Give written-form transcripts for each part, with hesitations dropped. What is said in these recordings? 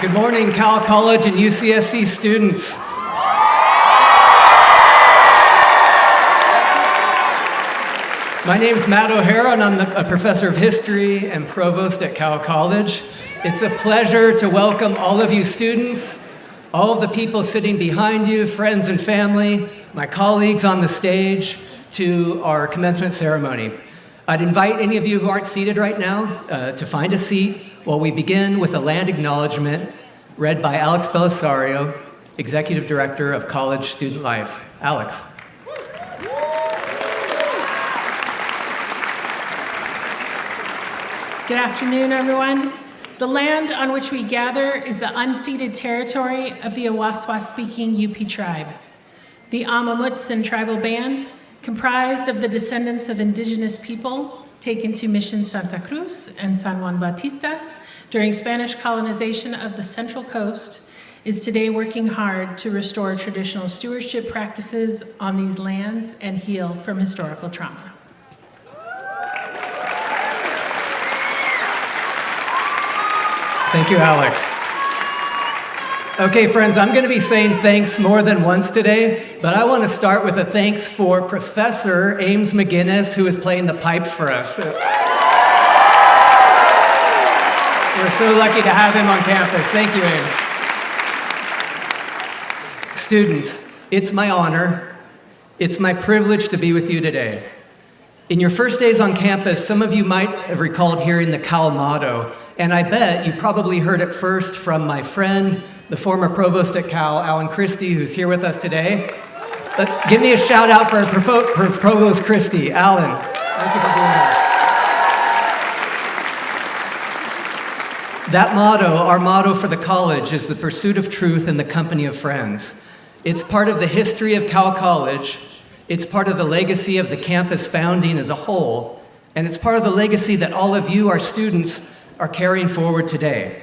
Good morning, Cowell College and UCSC students. My name's Matt O'Hara, and I'm a professor of history and provost at Cowell College. It's a pleasure to welcome all of you students, all of the people sitting behind you, friends and family, my colleagues on the stage, to our commencement ceremony. I'd invite any of you who aren't seated right now to find a seat while we begin with a land acknowledgement read by Alex Belisario, Executive Director of College Student Life. Alex. Good afternoon, everyone. The land on which we gather is the unceded territory of the Awaswas-speaking UP tribe. The Amamutsin tribal band, comprised of the descendants of indigenous people taken to Mission Santa Cruz and San Juan Bautista during Spanish colonization of the Central Coast, is today working hard to restore traditional stewardship practices on these lands and heal from historical trauma. Thank you, Alex. Okay, friends, I'm going to be saying thanks more than once today, but I want to start with a thanks for Professor Ames McGinnis, who is playing the pipes for us. We're so lucky to have him on campus. Thank you, Ames. Students, it's my honor, it's my privilege to be with you today. In your first days on campus, some of you might have recalled hearing the Cowell motto, and I bet you probably heard it first from my friend, the former provost at Cowell, Alan Christie, who's here with us today. Give me a shout out for Provost Christie. Alan, thank you for doing that. That motto, our motto for the college, is the pursuit of truth in the company of friends. It's part of the history of Cowell College. It's part of the legacy of the campus founding as a whole, and it's part of the legacy that all of you, our students, are carrying forward today.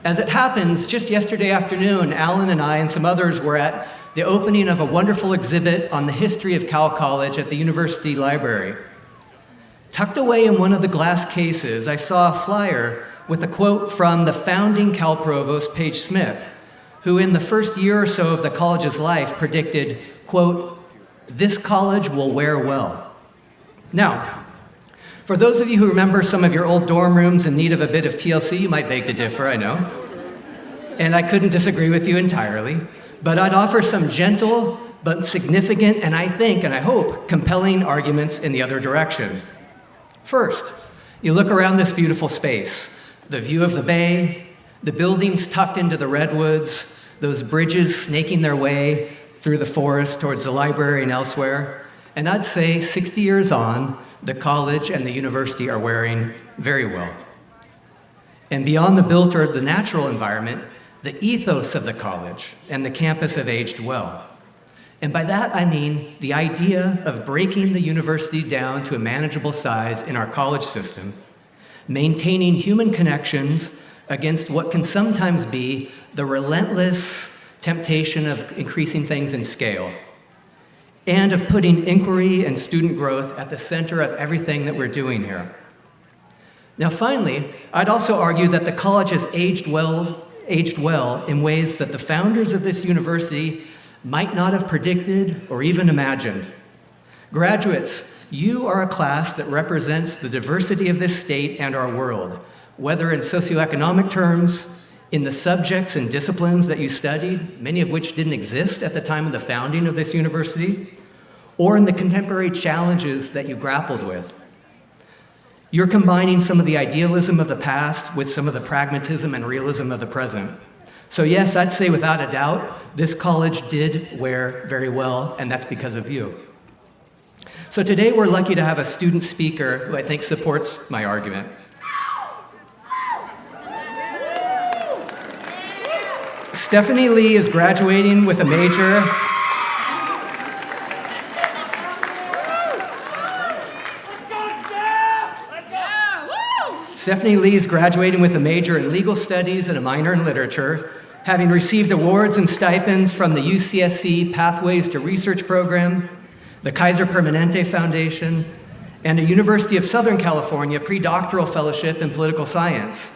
As it happens, just yesterday afternoon, Alan and I and some others were at the opening of a wonderful exhibit on the history of Cowell College at the University Library. Tucked away in one of the glass cases, I saw a flyer with a quote from the founding Cowell provost, Paige Smith, who in the first year or so of the college's life predicted, quote, "This college will wear well." Now, for those of you who remember some of your old dorm rooms in need of a bit of TLC, you might beg to differ, I know. And I couldn't disagree with you entirely, but I'd offer some gentle but significant and I think, and I hope, compelling arguments in the other direction. First, you look around this beautiful space, the view of the bay, the buildings tucked into the redwoods, those bridges snaking their way through the forest towards the library and elsewhere, and I'd say 60 years on, the college and the university are wearing very well. And beyond the built or the natural environment, the ethos of the college and the campus have aged well. And by that I mean the idea of breaking the university down to a manageable size in our college system, maintaining human connections against what can sometimes be the relentless temptation of increasing things in scale, and of putting inquiry and student growth at the center of everything that we're doing here. Now finally, I'd also argue that the college has aged well in ways that the founders of this university might not have predicted or even imagined. Graduates, you are a class that represents the diversity of this state and our world, whether in socioeconomic terms, in the subjects and disciplines that you studied, many of which didn't exist at the time of the founding of this university, or in the contemporary challenges that you grappled with. You're combining some of the idealism of the past with some of the pragmatism and realism of the present. So yes, I'd say without a doubt, this college did wear very well, and that's because of you. So today we're lucky to have a student speaker who I think supports my argument. Stephanie Lee is graduating with a major. Stephanie Lee is graduating with a major in legal studies and a minor in literature, having received awards and stipends from the UCSC Pathways to Research program, the Kaiser Permanente Foundation, and a University of Southern California pre-doctoral fellowship in political science.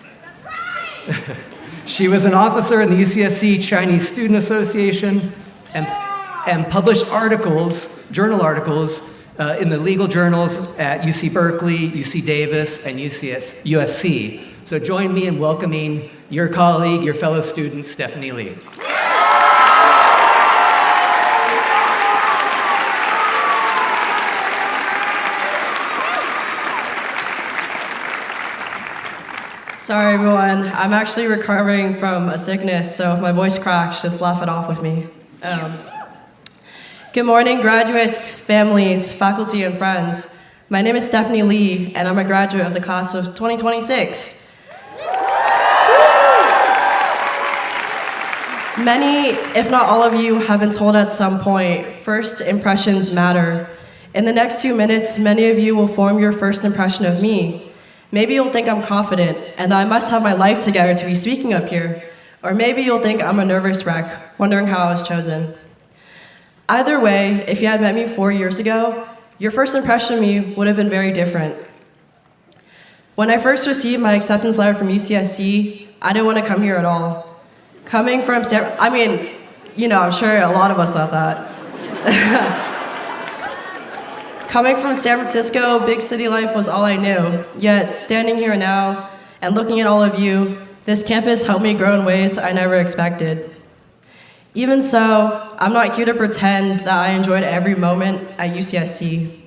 She was an officer in the UCSC Chinese Student Association and published articles, journal articles, in the legal journals at UC Berkeley, UC Davis, and USC. So join me in welcoming your colleague, your fellow student, Stephanie Lee. Sorry, everyone. I'm actually recovering from a sickness, so if my voice cracks, just laugh it off with me. Good morning, graduates, families, faculty, and friends. My name is Stephanie Lee, and I'm a graduate of the class of 2026. Many, if not all of you, have been told at some point, first impressions matter. In the next few minutes, many of you will form your first impression of me. Maybe you'll think I'm confident and that I must have my life together to be speaking up here. Or maybe you'll think I'm a nervous wreck, wondering how I was chosen. Either way, if you had met me 4 years ago, your first impression of me would have been very different. When I first received my acceptance letter from UCSC, I didn't want to come here at all. Coming from I'm sure a lot of us thought that. Coming from San Francisco, big city life was all I knew. Yet, standing here now and looking at all of you, this campus helped me grow in ways I never expected. Even so, I'm not here to pretend that I enjoyed every moment at UCSC.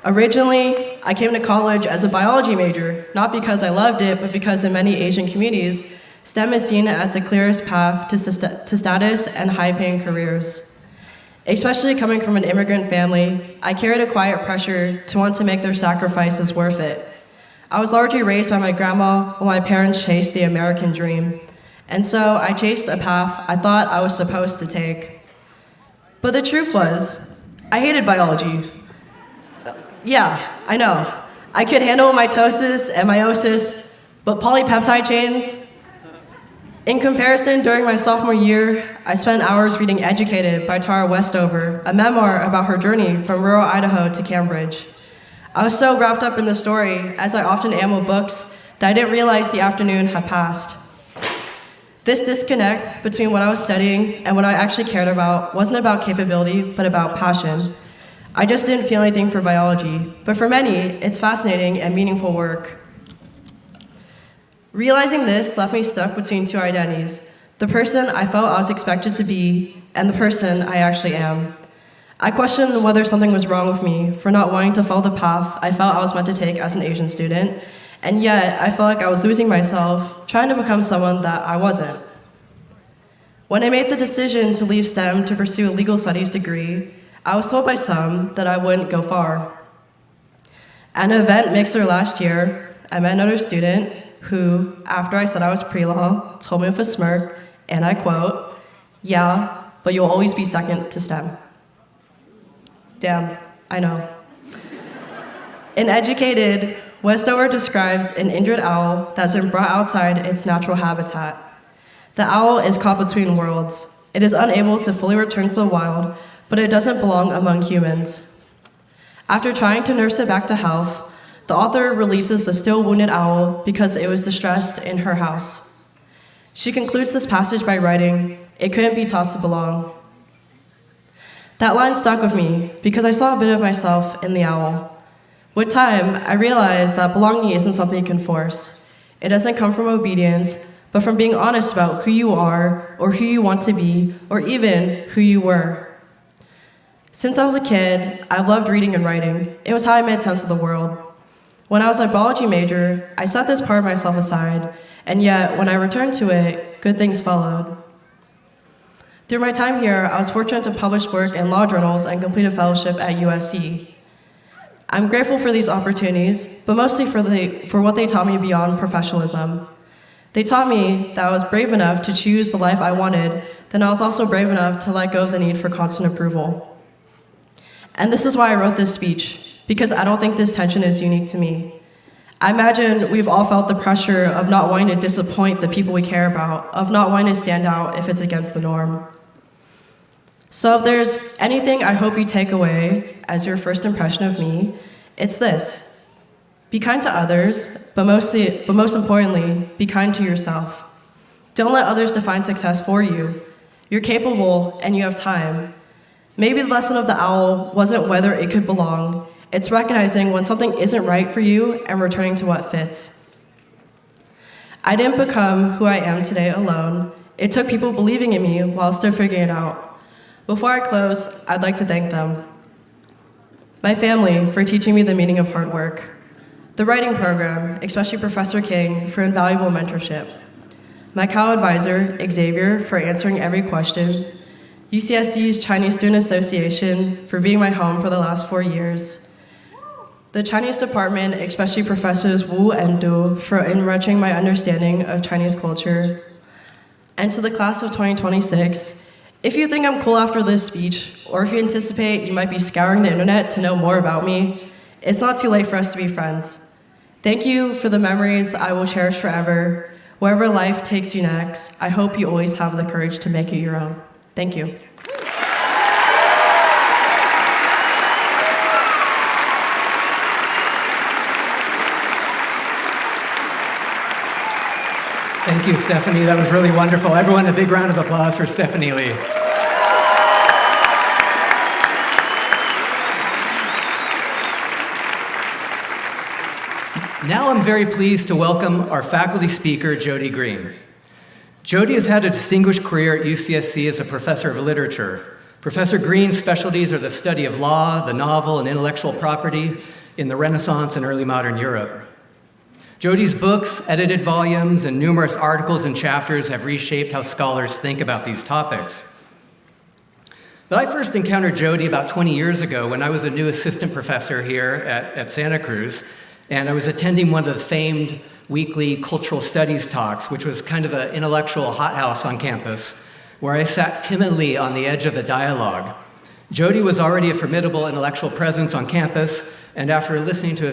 Originally, I came to college as a biology major, not because I loved it, but because in many Asian communities, STEM is seen as the clearest path to status and high-paying careers. Especially coming from an immigrant family, I carried a quiet pressure to want to make their sacrifices worth it. I was largely raised by my grandma while my parents chased the American dream. And so I chased a path I thought I was supposed to take. But the truth was, I hated biology. Yeah, I know. I could handle mitosis and meiosis, but polypeptide chains? In comparison, during my sophomore year, I spent hours reading Educated by Tara Westover, a memoir about her journey from rural Idaho to Cambridge. I was so wrapped up in the story, as I often am with books, that I didn't realize the afternoon had passed. This disconnect between what I was studying and what I actually cared about wasn't about capability, but about passion. I just didn't feel anything for biology, but for many, it's fascinating and meaningful work. Realizing this left me stuck between two identities, the person I felt I was expected to be and the person I actually am. I questioned whether something was wrong with me for not wanting to follow the path I felt I was meant to take as an Asian student, and yet I felt like I was losing myself, trying to become someone that I wasn't. When I made the decision to leave STEM to pursue a legal studies degree, I was told by some that I wouldn't go far. At an event mixer last year, I met another student who, after I said I was pre-law, told me with a smirk, and I quote, "Yeah, but you'll always be second to STEM." Damn, I know. In Educated, Westover describes an injured owl that's been brought outside its natural habitat. The owl is caught between worlds. It is unable to fully return to the wild, but it doesn't belong among humans. After trying to nurse it back to health, the author releases the still wounded owl because it was distressed in her house. She concludes this passage by writing, "It couldn't be taught to belong." That line stuck with me because I saw a bit of myself in the owl. With time, I realized that belonging isn't something you can force. It doesn't come from obedience, but from being honest about who you are, or who you want to be, or even who you were. Since I was a kid, I've loved reading and writing. It was how I made sense of the world. When I was a biology major, I set this part of myself aside, and yet, when I returned to it, good things followed. Through my time here, I was fortunate to publish work in law journals and complete a fellowship at USC. I'm grateful for these opportunities, but mostly for what they taught me beyond professionalism. They taught me that I was brave enough to choose the life I wanted, then I was also brave enough to let go of the need for constant approval. And this is why I wrote this speech, because I don't think this tension is unique to me. I imagine we've all felt the pressure of not wanting to disappoint the people we care about, of not wanting to stand out if it's against the norm. So if there's anything I hope you take away as your first impression of me, it's this. Be kind to others, but most importantly, be kind to yourself. Don't let others define success for you. You're capable and you have time. Maybe the lesson of the owl wasn't whether it could belong. It's recognizing when something isn't right for you and returning to what fits. I didn't become who I am today alone. It took people believing in me while still figuring it out. Before I close, I'd like to thank them. My family for teaching me the meaning of hard work. The writing program, especially Professor King, for invaluable mentorship. My Cowell advisor, Xavier, for answering every question. UCSD's Chinese Student Association for being my home for the last 4 years. The Chinese department, especially Professors Wu and Du, for enriching my understanding of Chinese culture. And to the class of 2026, if you think I'm cool after this speech, or if you anticipate you might be scouring the internet to know more about me, it's not too late for us to be friends. Thank you for the memories I will cherish forever. Wherever life takes you next, I hope you always have the courage to make it your own. Thank you. Thank you, Stephanie. That was really wonderful. Everyone, a big round of applause for Stephanie Lee. Now I'm very pleased to welcome our faculty speaker, Jody Green. Jody has had a distinguished career at UCSC as a professor of literature. Professor Green's specialties are the study of law, the novel, and intellectual property in the Renaissance and early modern Europe. Jody's books, edited volumes, and numerous articles and chapters have reshaped how scholars think about these topics. But I first encountered Jody about 20 years ago when I was a new assistant professor here at Santa Cruz, and I was attending one of the famed weekly cultural studies talks, which was kind of an intellectual hothouse on campus, where I sat timidly on the edge of the dialogue. Jody was already a formidable intellectual presence on campus, and after listening to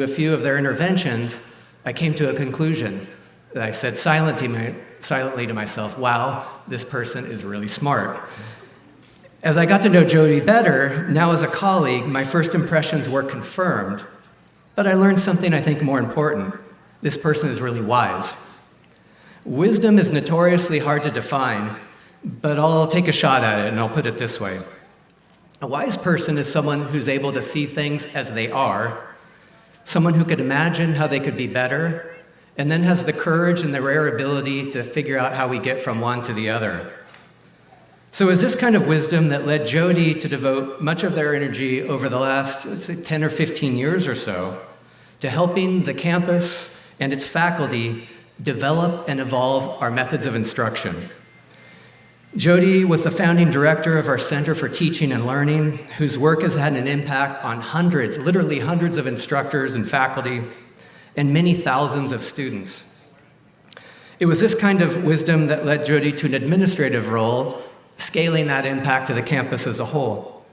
a few of their interventions, I came to a conclusion that I said silently to myself, wow, this person is really smart. As I got to know Jody better, now as a colleague, my first impressions were confirmed, but I learned something I think more important. This person is really wise. Wisdom is notoriously hard to define, but I'll take a shot at it and I'll put it this way. A wise person is someone who's able to see things as they are, someone who could imagine how they could be better, and then has the courage and the rare ability to figure out how we get from one to the other. So it's this kind of wisdom that led Jody to devote much of their energy over the last, let's say, 10 or 15 years or so to helping the campus and its faculty develop and evolve our methods of instruction. Jody was the founding director of our Center for Teaching and Learning, whose work has had an impact on hundreds, literally hundreds of instructors and faculty, and many thousands of students. It was this kind of wisdom that led Jody to an administrative role, scaling that impact to the campus as a whole.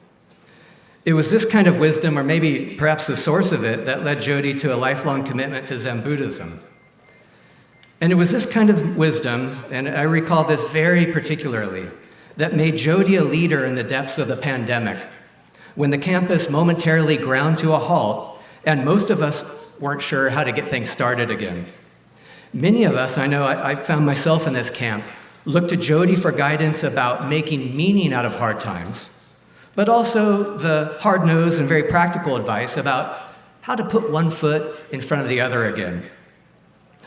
It was this kind of wisdom, or maybe perhaps the source of it, that led Jody to a lifelong commitment to Zen Buddhism. And it was this kind of wisdom, and I recall this very particularly, that made Jody a leader in the depths of the pandemic, when the campus momentarily ground to a halt, and most of us weren't sure how to get things started again. Many of us, I know I found myself in this camp, looked to Jody for guidance about making meaning out of hard times, but also the hard-nosed and very practical advice about how to put one foot in front of the other again.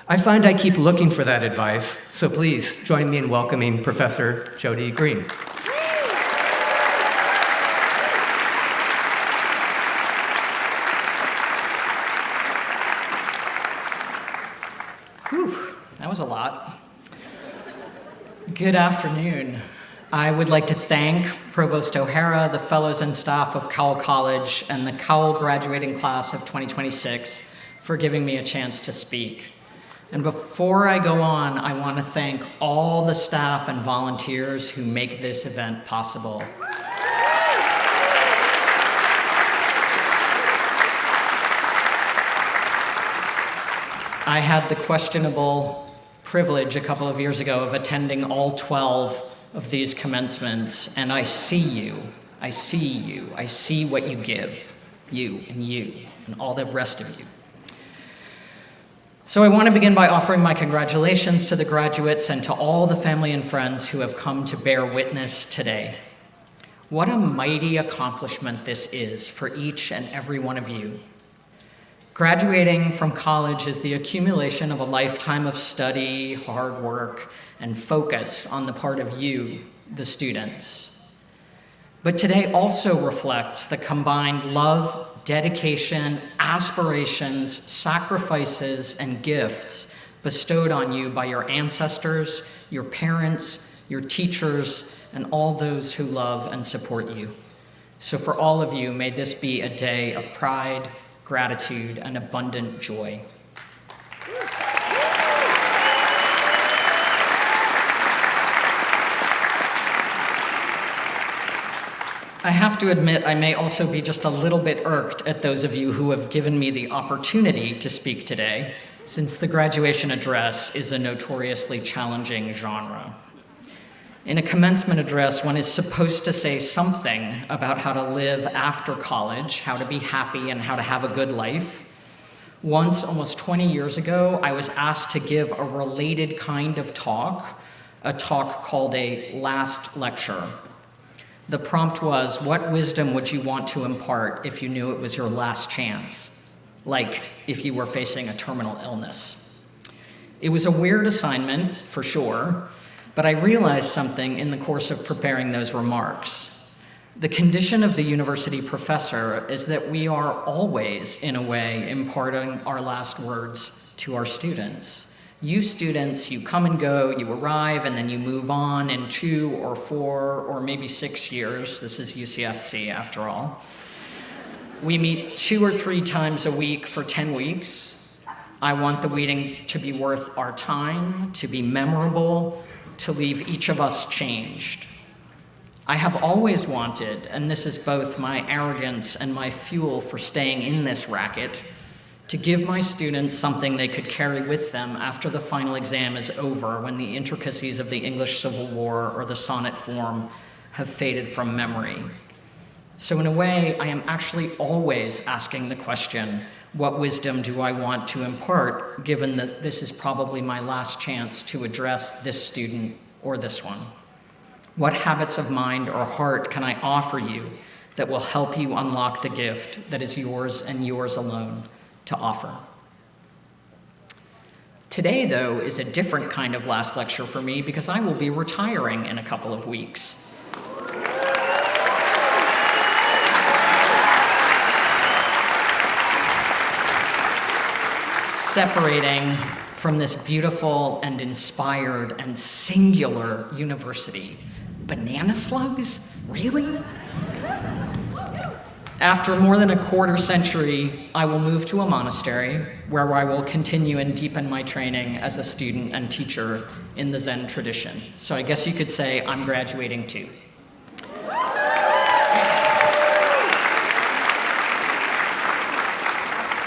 I find I keep looking for that advice, so please join me in welcoming Professor Jody Green. Whew, that was a lot. Good afternoon. I would like to thank Provost O'Hara, the fellows and staff of Cowell College, and the Cowell graduating class of 2026 for giving me a chance to speak. And before I go on, I want to thank all the staff and volunteers who make this event possible. I had the questionable privilege a couple of years ago of attending all 12 of these commencements, and I see you, I see you, I see what you give, you, and all the rest of you. So I want to begin by offering my congratulations to the graduates and to all the family and friends who have come to bear witness today. What a mighty accomplishment this is for each and every one of you. Graduating from college is the accumulation of a lifetime of study, hard work, and focus on the part of you, the students. But today also reflects the combined love, dedication, aspirations, sacrifices, and gifts bestowed on you by your ancestors, your parents, your teachers, and all those who love and support you. So for all of you, may this be a day of pride, gratitude, and abundant joy. I have to admit, I may also be just a little bit irked at those of you who have given me the opportunity to speak today, since the graduation address is a notoriously challenging genre. In a commencement address, one is supposed to say something about how to live after college, how to be happy, and how to have a good life. Once, almost 20 years ago, I was asked to give a related kind of talk, a talk called a last lecture. The prompt was, what wisdom would you want to impart if you knew it was your last chance? Like if you were facing a terminal illness. It was a weird assignment, for sure, but I realized something in the course of preparing those remarks. The condition of the university professor is that we are always, in a way, imparting our last words to our students. You students, you come and go, you arrive, and then you move on in 2 or 4 or maybe 6 years. This is UCFC, after all. We meet 2 or 3 times a week for 10 weeks. I want the meeting to be worth our time, to be memorable, to leave each of us changed. I have always wanted, and this is both my arrogance and my fuel for staying in this racket, to give my students something they could carry with them after the final exam is over, when the intricacies of the English Civil War or the sonnet form have faded from memory. So in a way, I am actually always asking the question, what wisdom do I want to impart, given that this is probably my last chance to address this student or this one? What habits of mind or heart can I offer you that will help you unlock the gift that is yours and yours alone to offer? Today, though, is a different kind of last lecture for me because I will be retiring in a couple of weeks. Separating from this beautiful and inspired and singular university. Banana slugs? Really? After more than a quarter century, I will move to a monastery where I will continue and deepen my training as a student and teacher in the Zen tradition. So I guess you could say I'm graduating too.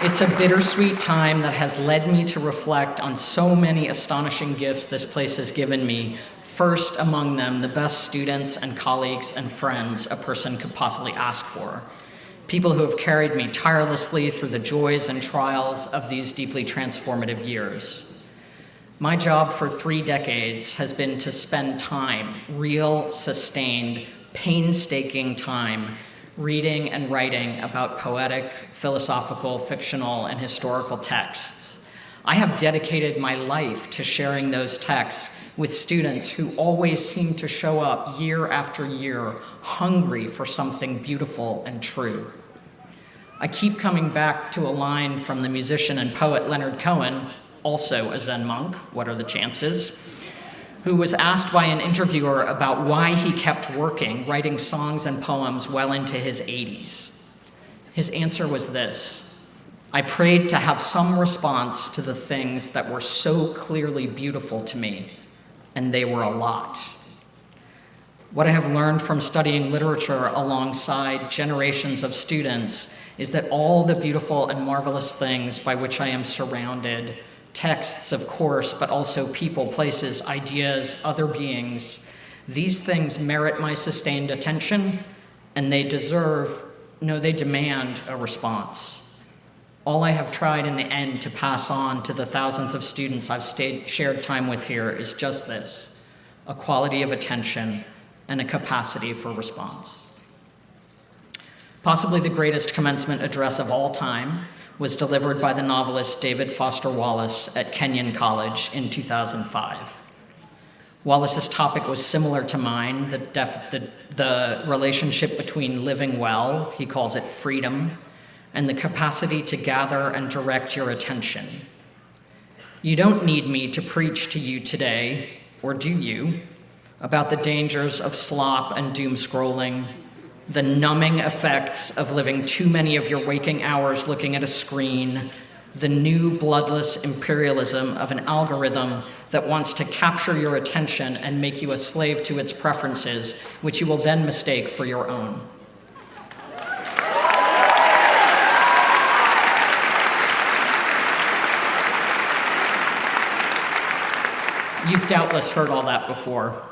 It's a bittersweet time that has led me to reflect on so many astonishing gifts this place has given me. First among them, the best students and colleagues and friends a person could possibly ask for. People who have carried me tirelessly through the joys and trials of these deeply transformative years. My job for 3 decades has been to spend time, real, sustained, painstaking time, reading and writing about poetic, philosophical, fictional, and historical texts. I have dedicated my life to sharing those texts with students who always seem to show up year after year, hungry for something beautiful and true. I keep coming back to a line from the musician and poet Leonard Cohen, also a Zen monk, what are the chances, who was asked by an interviewer about why he kept working, writing songs and poems well into his 80s. His answer was this: I prayed to have some response to the things that were so clearly beautiful to me, and they were a lot. What I have learned from studying literature alongside generations of students is that all the beautiful and marvelous things by which I am surrounded, texts, of course, but also people, places, ideas, other beings, these things merit my sustained attention, and they demand a response. All I have tried in the end to pass on to the thousands of students I've shared time with here is just this: a quality of attention and a capacity for response. Possibly the greatest commencement address of all time was delivered by the novelist David Foster Wallace at Kenyon College in 2005. Wallace's topic was similar to mine, the relationship between living well, he calls it freedom, and the capacity to gather and direct your attention. You don't need me to preach to you today, or do you, about the dangers of slop and doom scrolling, the numbing effects of living too many of your waking hours looking at a screen, the new bloodless imperialism of an algorithm that wants to capture your attention and make you a slave to its preferences, which you will then mistake for your own. You've doubtless heard all that before,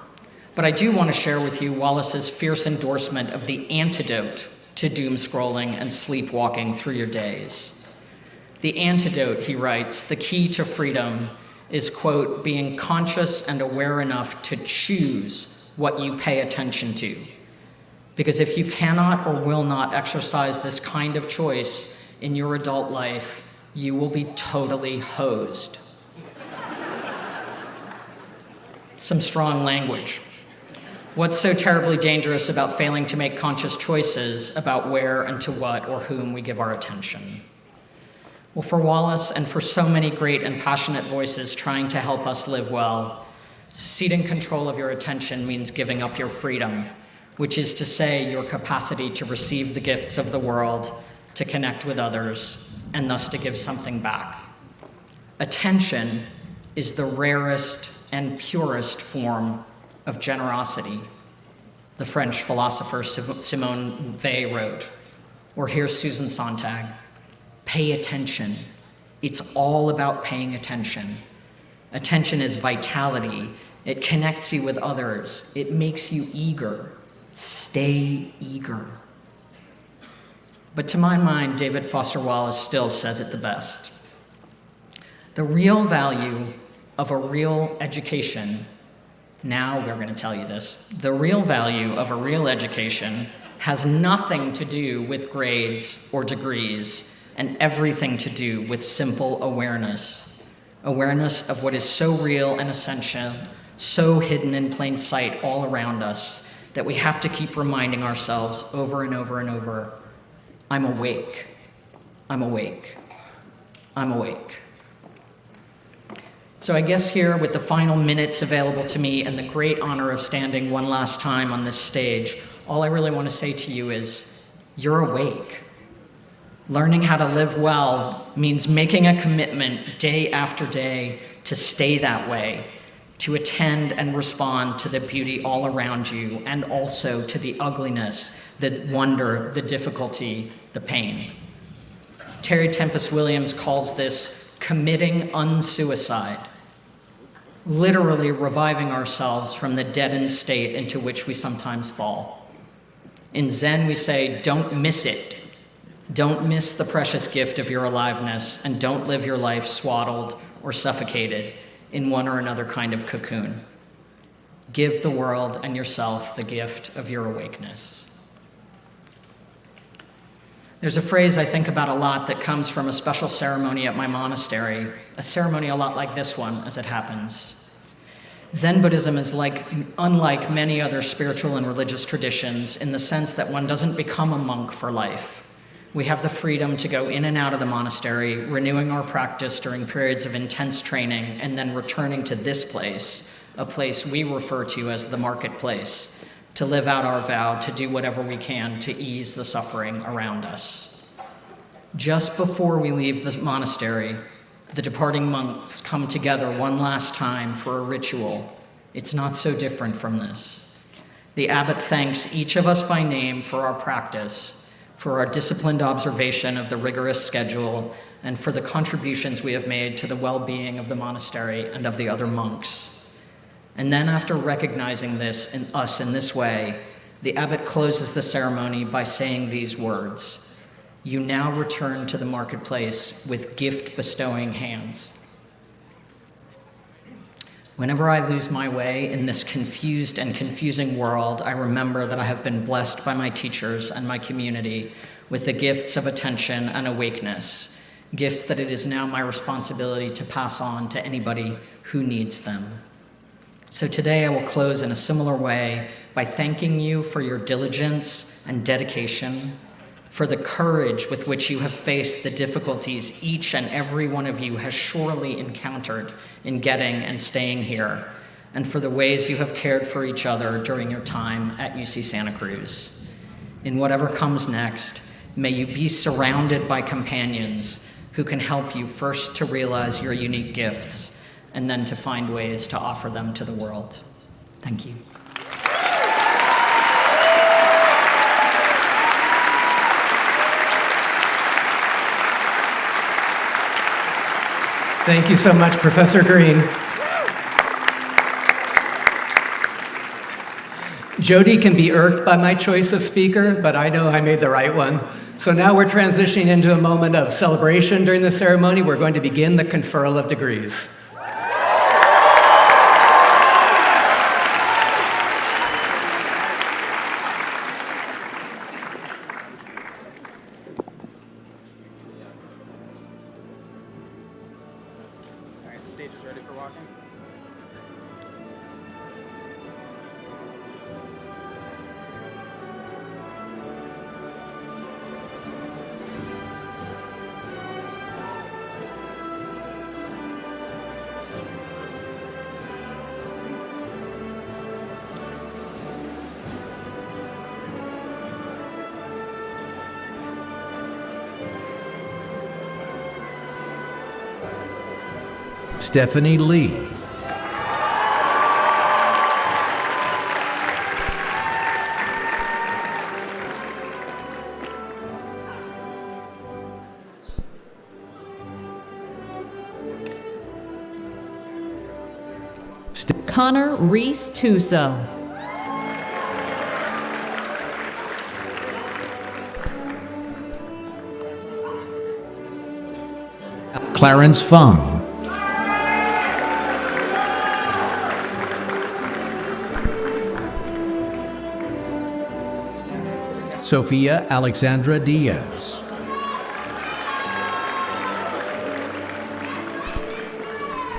but I do want to share with you Wallace's fierce endorsement of the antidote to doom scrolling and sleepwalking through your days. The antidote, he writes, the key to freedom is, quote, being conscious and aware enough to choose what you pay attention to. Because if you cannot or will not exercise this kind of choice in your adult life, you will be totally hosed. Some strong language. What's so terribly dangerous about failing to make conscious choices about where and to what or whom we give our attention? Well, for Wallace and for so many great and passionate voices trying to help us live well, ceding control of your attention means giving up your freedom, which is to say your capacity to receive the gifts of the world, to connect with others, and thus to give something back. Attention is the rarest and purest form of generosity, the French philosopher Simone Weil wrote. Or here's Susan Sontag: pay attention. It's all about paying attention. Attention is vitality. It connects you with others. It makes you eager. Stay eager. But to my mind, David Foster Wallace still says it the best. The real value of a real education, now we're going to tell you this, the real value of a real education has nothing to do with grades or degrees and everything to do with simple awareness. Awareness of what is so real and essential, so hidden in plain sight all around us that we have to keep reminding ourselves over and over and over, I'm awake, I'm awake, I'm awake. So I guess here, with the final minutes available to me and the great honor of standing one last time on this stage, all I really want to say to you is, you're awake. Learning how to live well means making a commitment day after day to stay that way, to attend and respond to the beauty all around you, and also to the ugliness, the wonder, the difficulty, the pain. Terry Tempest Williams calls this committing unsuicide, literally reviving ourselves from the deadened state into which we sometimes fall. In Zen, we say, don't miss it. Don't miss the precious gift of your aliveness, and don't live your life swaddled or suffocated in one or another kind of cocoon. Give the world and yourself the gift of your awakeness. There's a phrase I think about a lot that comes from a special ceremony at my monastery, a ceremony a lot like this one, as it happens. Zen Buddhism is unlike many other spiritual and religious traditions in the sense that one doesn't become a monk for life. We have the freedom to go in and out of the monastery, renewing our practice during periods of intense training, and then returning to this place, a place we refer to as the marketplace, to live out our vow to do whatever we can to ease the suffering around us. Just before we leave the monastery, the departing monks come together one last time for a ritual. It's not so different from this. The abbot thanks each of us by name for our practice, for our disciplined observation of the rigorous schedule, and for the contributions we have made to the well-being of the monastery and of the other monks. And then, after recognizing this in us in this way, the abbot closes the ceremony by saying these words: you now return to the marketplace with gift-bestowing hands. Whenever I lose my way in this confused and confusing world, I remember that I have been blessed by my teachers and my community with the gifts of attention and awakeness, gifts that it is now my responsibility to pass on to anybody who needs them. So today I will close in a similar way by thanking you for your diligence and dedication, for the courage with which you have faced the difficulties each and every one of you has surely encountered in getting and staying here, and for the ways you have cared for each other during your time at UC Santa Cruz. In whatever comes next, may you be surrounded by companions who can help you first to realize your unique gifts and then to find ways to offer them to the world. Thank you. Thank you so much, Professor Green. Jody can be irked by my choice of speaker, but I know I made the right one. So now we're transitioning into a moment of celebration during the ceremony. We're going to begin the conferral of degrees. Stage is ready for walking. Stephanie Lee. Connor Reese Tuso. Clarence Fung. Sophia Alexandra Diaz.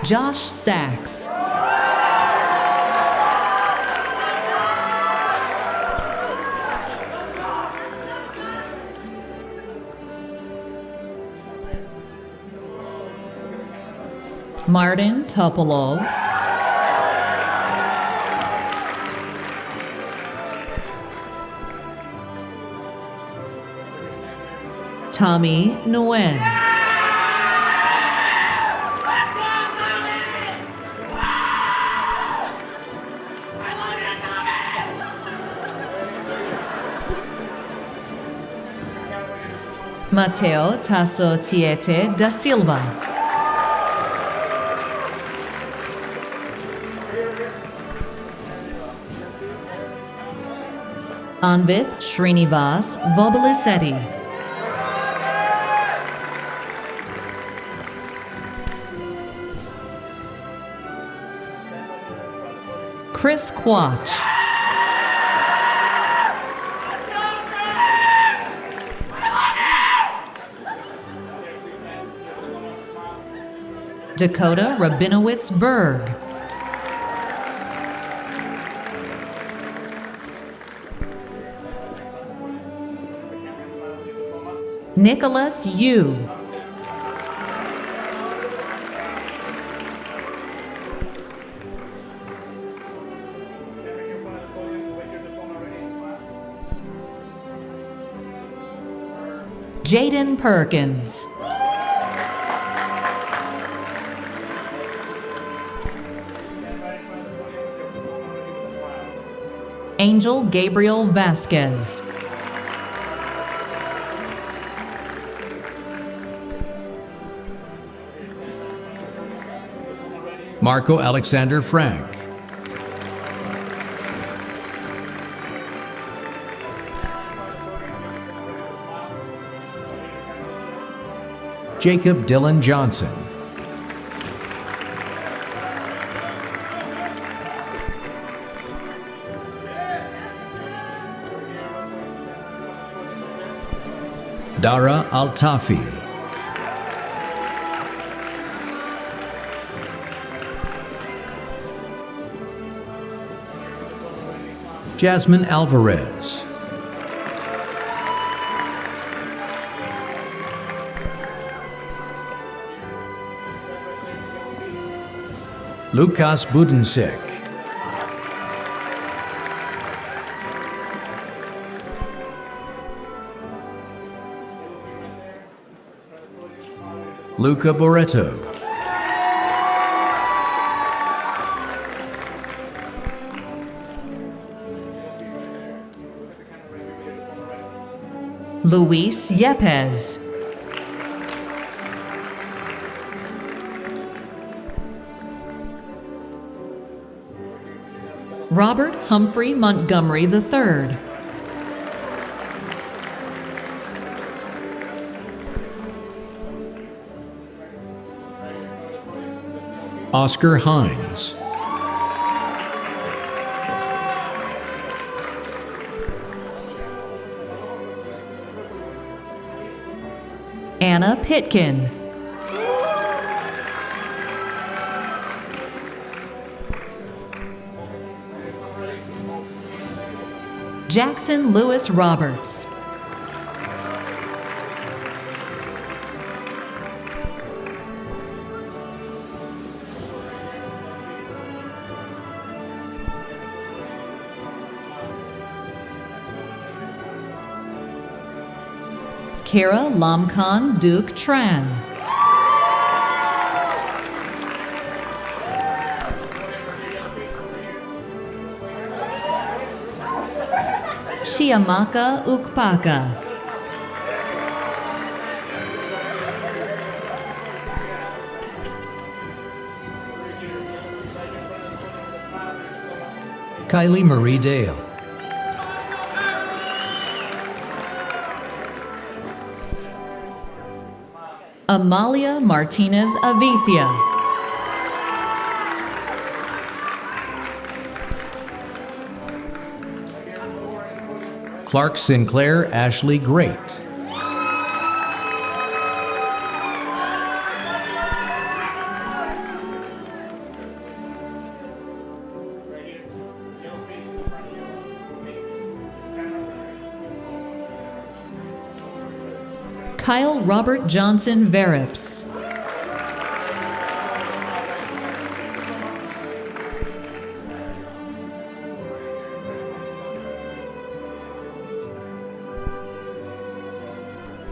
Josh Sachs. Martin Topolov. Tommy Nguyen. Mateo Tasso Tiete da Silva. Anvith Srinivas Vobalisetti. Chris Quach. Dakota Rabinowitz Berg. Nicholas Yu. Jaden Perkins. Angel Gabriel Vasquez. Marco Alexander Frank. Jacob Dylan Johnson. Dara Altafi. Jasmine Alvarez. Lukas Budensek. Luca Boretto. Luis Yepes. Robert Humphrey Montgomery III. Oscar Hines. Anna Pitkin. Jackson Lewis Roberts. Kira Lamkhan Duke Tran. Chiamaka Ukpaka. Kylie Marie Dale. Amalia Martinez Avithia. Clark Sinclair Ashley Great. Kyle Robert Johnson Verips.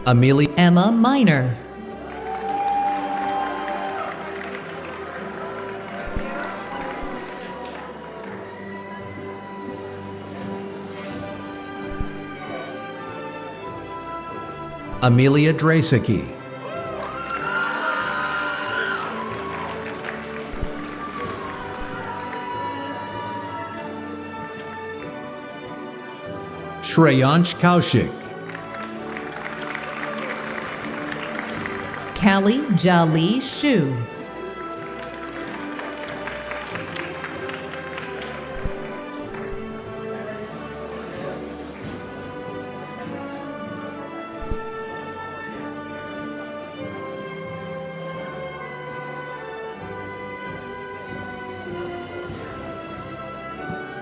Amelia Emma Miner. Amelia Drasicki. Shreyansh Kaushik. Callie Jali Shu.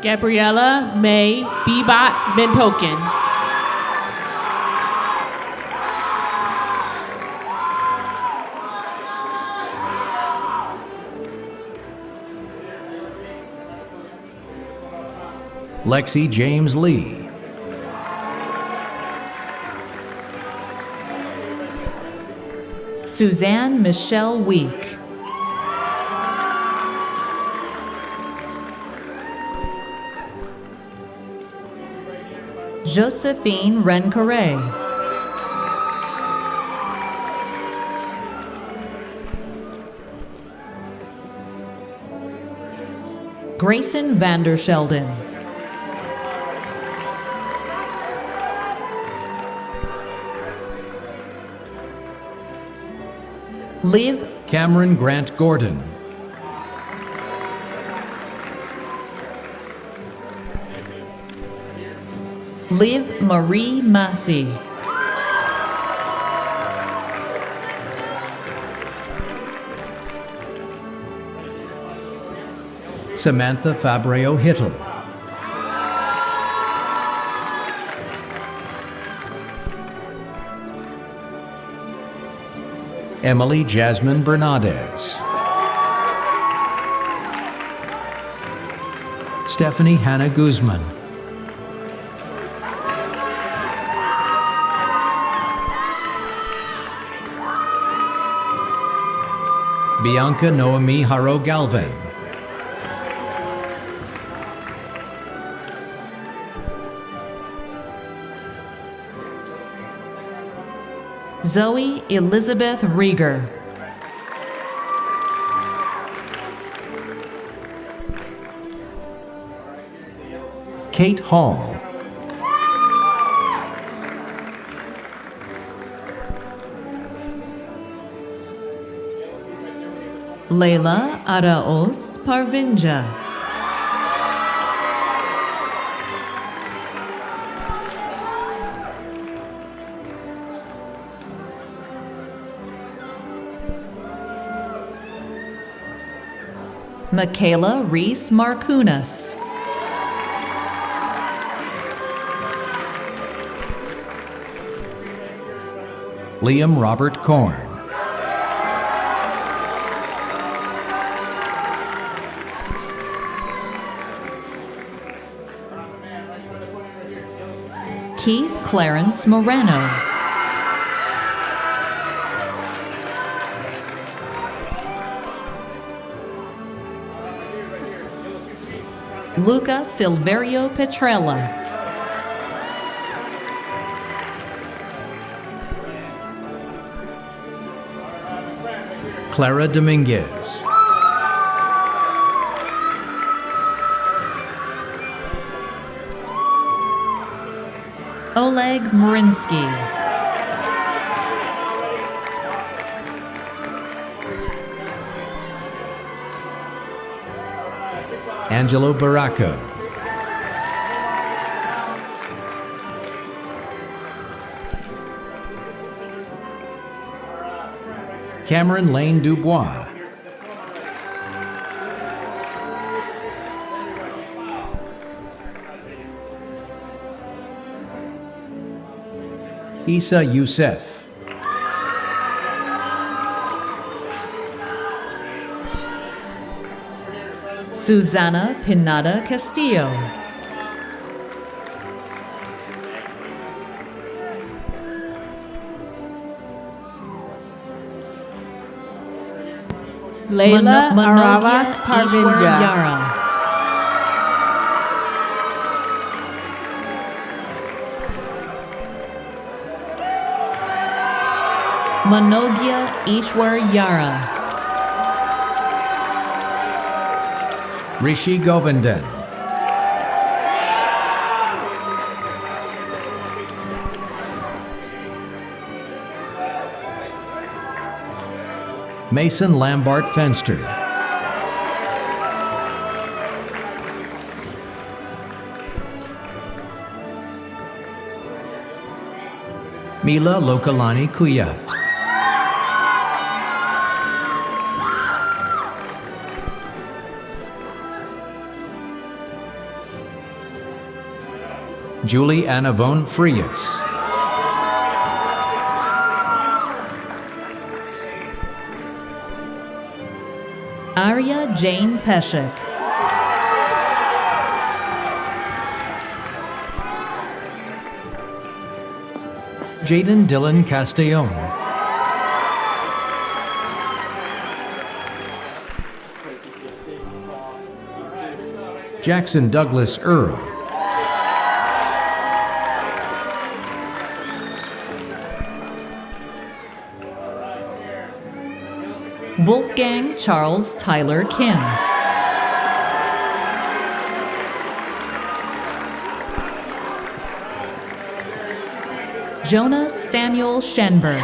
Gabriella May Bebot Bentoken. Lexi James Lee. Suzanne Michelle Week. Josephine Rencoret. Grayson Vandershelden. Liv Cameron Grant Gordon, Liv Marie Massey, Samantha Fabreo Hittle, Emily Jasmine Bernadez, Stephanie Hannah Guzman, Bianca Noemi Haro Galvin, Zoe Elizabeth Rieger, Kate Hall, Leila Araos Parvinja, Michaela Reese Marcunas, Liam Robert Korn, Keith Clarence Moreno, Luca Silverio Petrella, Clara Dominguez, Oleg Marinsky, Angelo Baracco, Cameron Lane Dubois, Isa Youssef, Susana Pinada Castillo, Leila Arawas Ishwar Parvinja. Yara, Manogya Ishwar Yara, Rishi Govindan, Mason Lambart Fenster, Mila Lokalani Kuyat, Julie Annavone Frias, Arya Jane Peshek, Jaden Dylan Castellon, Jackson Douglas Earl, Wolfgang Charles Tyler Kim, Jonas Samuel Shenberg,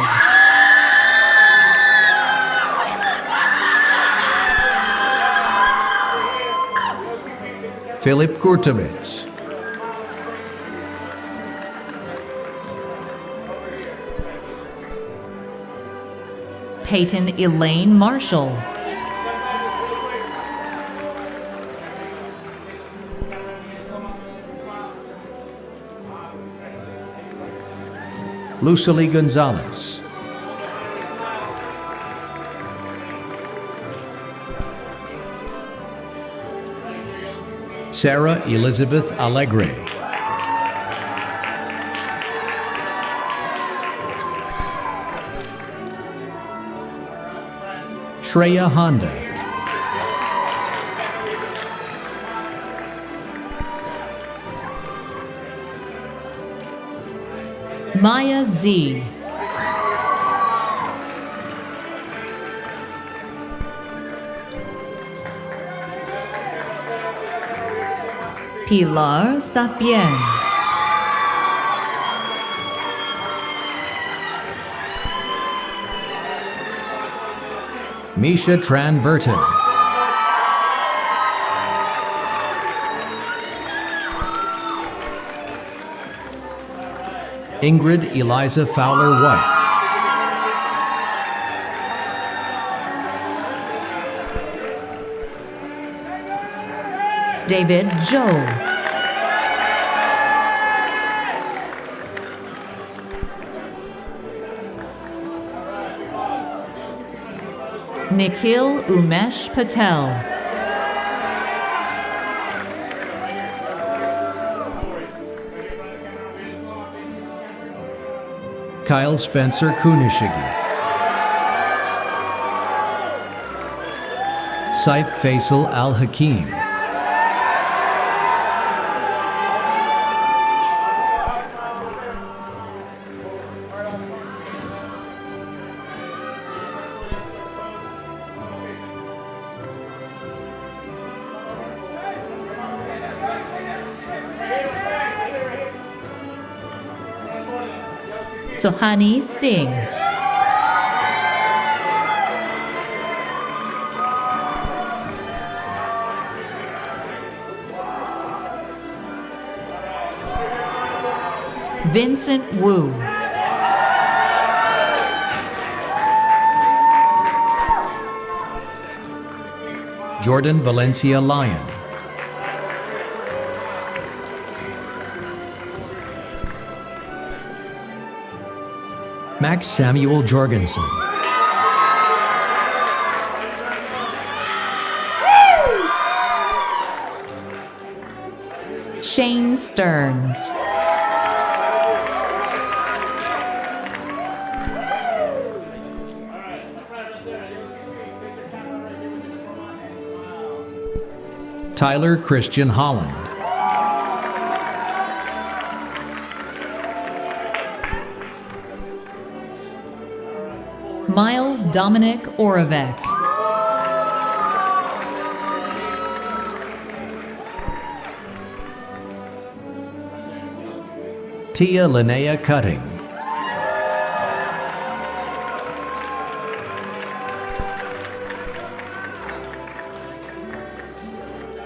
Philip Kurtovitz. Peyton Elaine Marshall. Lucily Gonzalez. Sarah Elizabeth Allegre. Shreya Honda. Maya Z. Pilar Sapien. Misha Tran Burton. Ingrid Eliza Fowler White. David Joe. Nikhil Umesh Patel. Kyle Spencer Kunishigi. Saif Faisal Al Hakim. Sohani Singh. Vincent Wu. Jordan Valencia Lyon. Max Samuel Jorgensen. Shane Stearns. Tyler Christian Holland. Miles Dominic Oravec. Tia Linnea Cutting.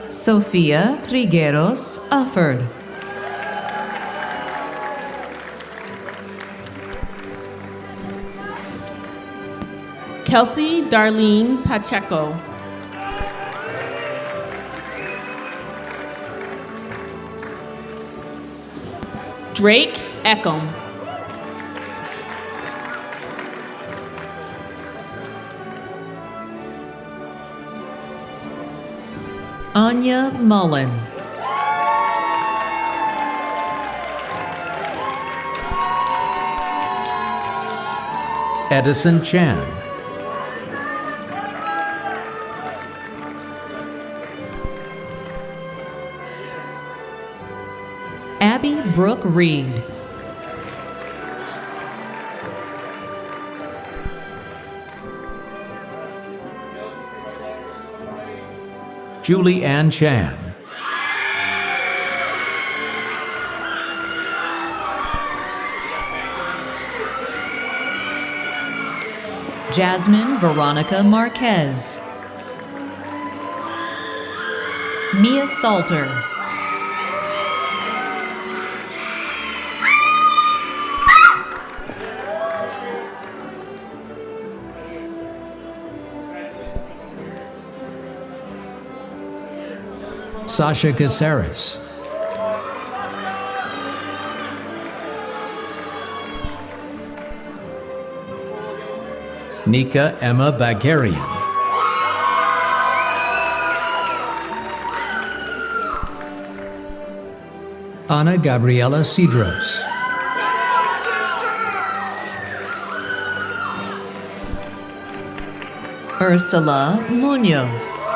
Sofia Trigueros Ufford. Kelsey Darlene Pacheco. Drake Eckham. Anya Mullen. Edison Chan. Abby Brooke Reed. Julie Ann Chan. Jasmine Veronica Marquez. Mia Salter. Sasha Caceres, Nika Emma Bagarian, Ana Gabriela Cedros, Ursula Munoz,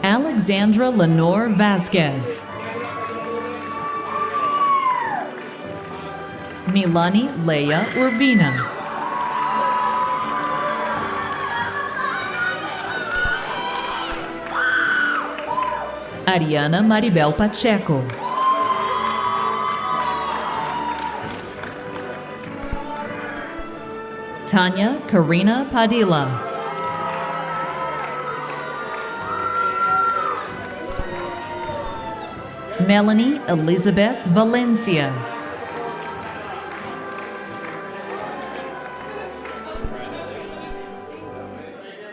Alexandra Lenore Vasquez, Milani Leia Urbina, Ariana Maribel Pacheco, Tanya Karina Padilla, Melanie Elizabeth Valencia,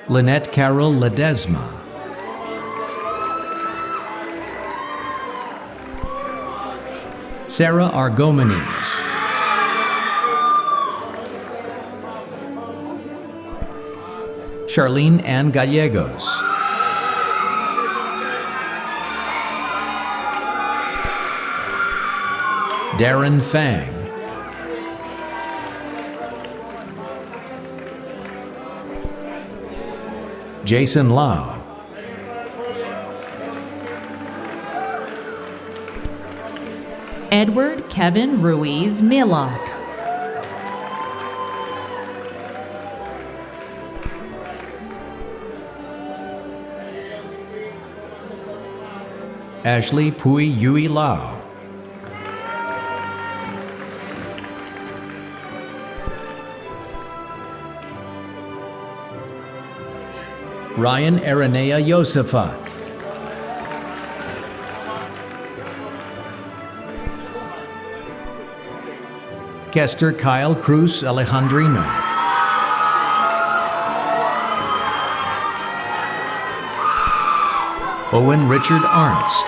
Lynette Carol Ledesma, Sarah Argomenes, Charlene Ann Gallegos, Darren Fang, Jason Lau, Edward Kevin Ruiz Milok, Ashley Pui Yui Lau, Ryan Aranea Yosefat, Kester Kyle Cruz Alejandrino, Owen Richard Arnst,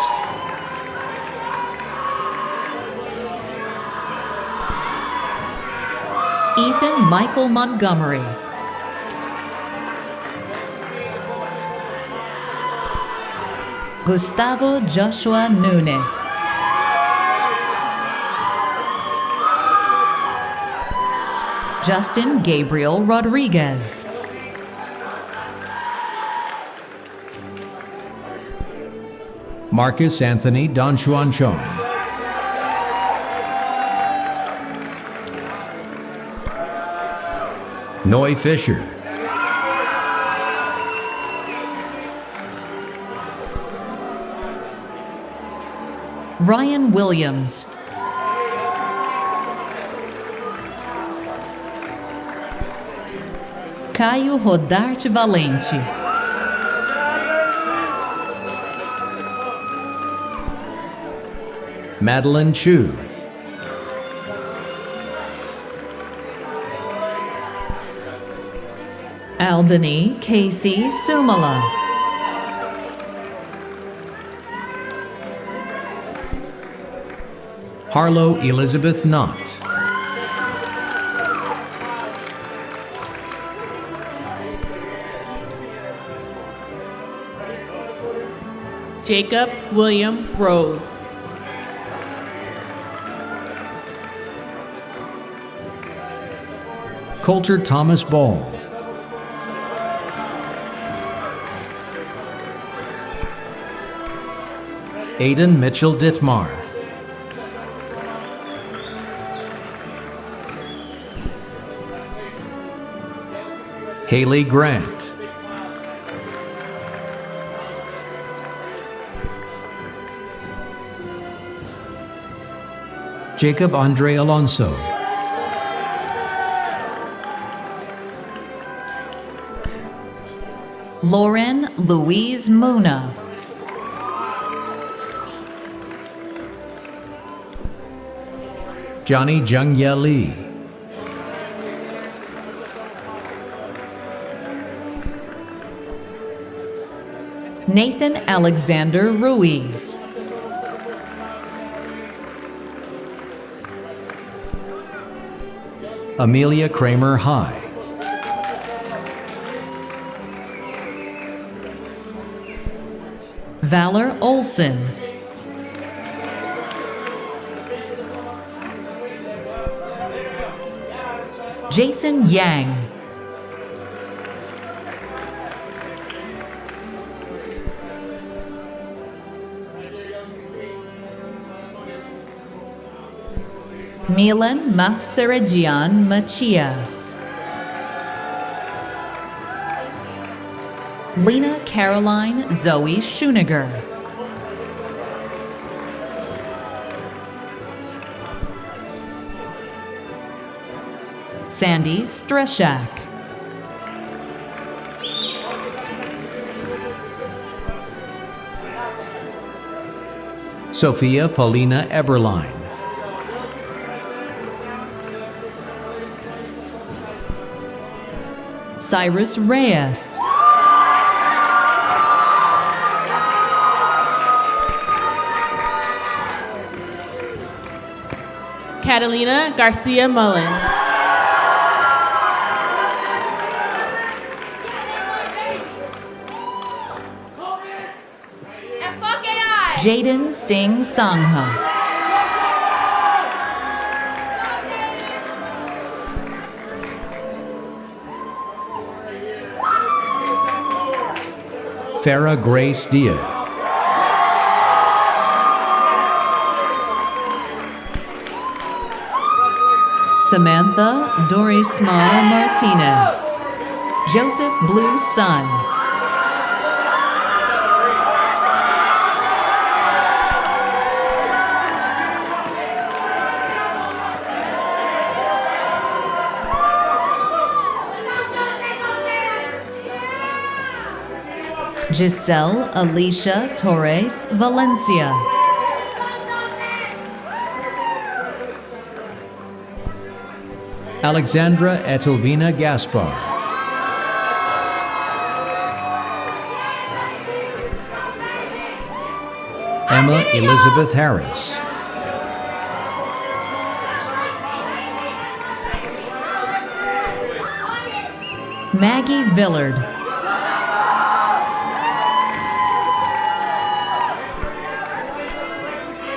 Ethan Michael Montgomery, Gustavo Joshua Nunes, Justin Gabriel Rodriguez, Marcus Anthony Don Chuan Chong, Noi Fisher, Ryan Williams, Caio Rodarte Valente, Madeline Chu, Aldany Casey Sumala, Harlow Elizabeth Knott, Jacob William Rose. Coulter Thomas Ball, Aidan Mitchell Dittmar, Haley Grant, Jacob Andre Alonso, Lauren Louise Muna, Johnny Jungye Lee, Nathan Alexander Ruiz. Amelia Kramer High. Valor Olson. Jason Yang. Milan Mahsarajian Machias. Lena Caroline Zoe Schuniger. Sandy Streshak. Sophia Paulina Eberline. Cyrus Reyes. Catalina Garcia Mullen. Jaden Singh Sangha. Farah Grace Diaz. Samantha Dorismar Martinez. Joseph Blue Sun. Giselle Alicia Torres Valencia. Alexandra Etelvina Gaspar. Emma Elizabeth Harris. Maggie Villard.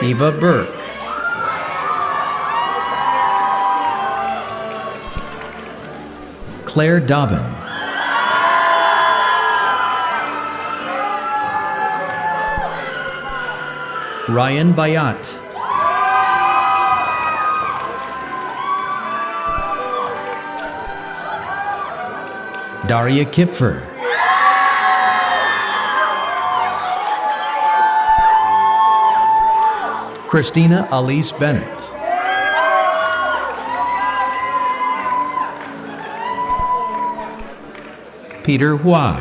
Eva Burke. Claire Dobbin. Ryan Bayat. Daria Kipfer. Christina Alice Bennett. Peter Hua.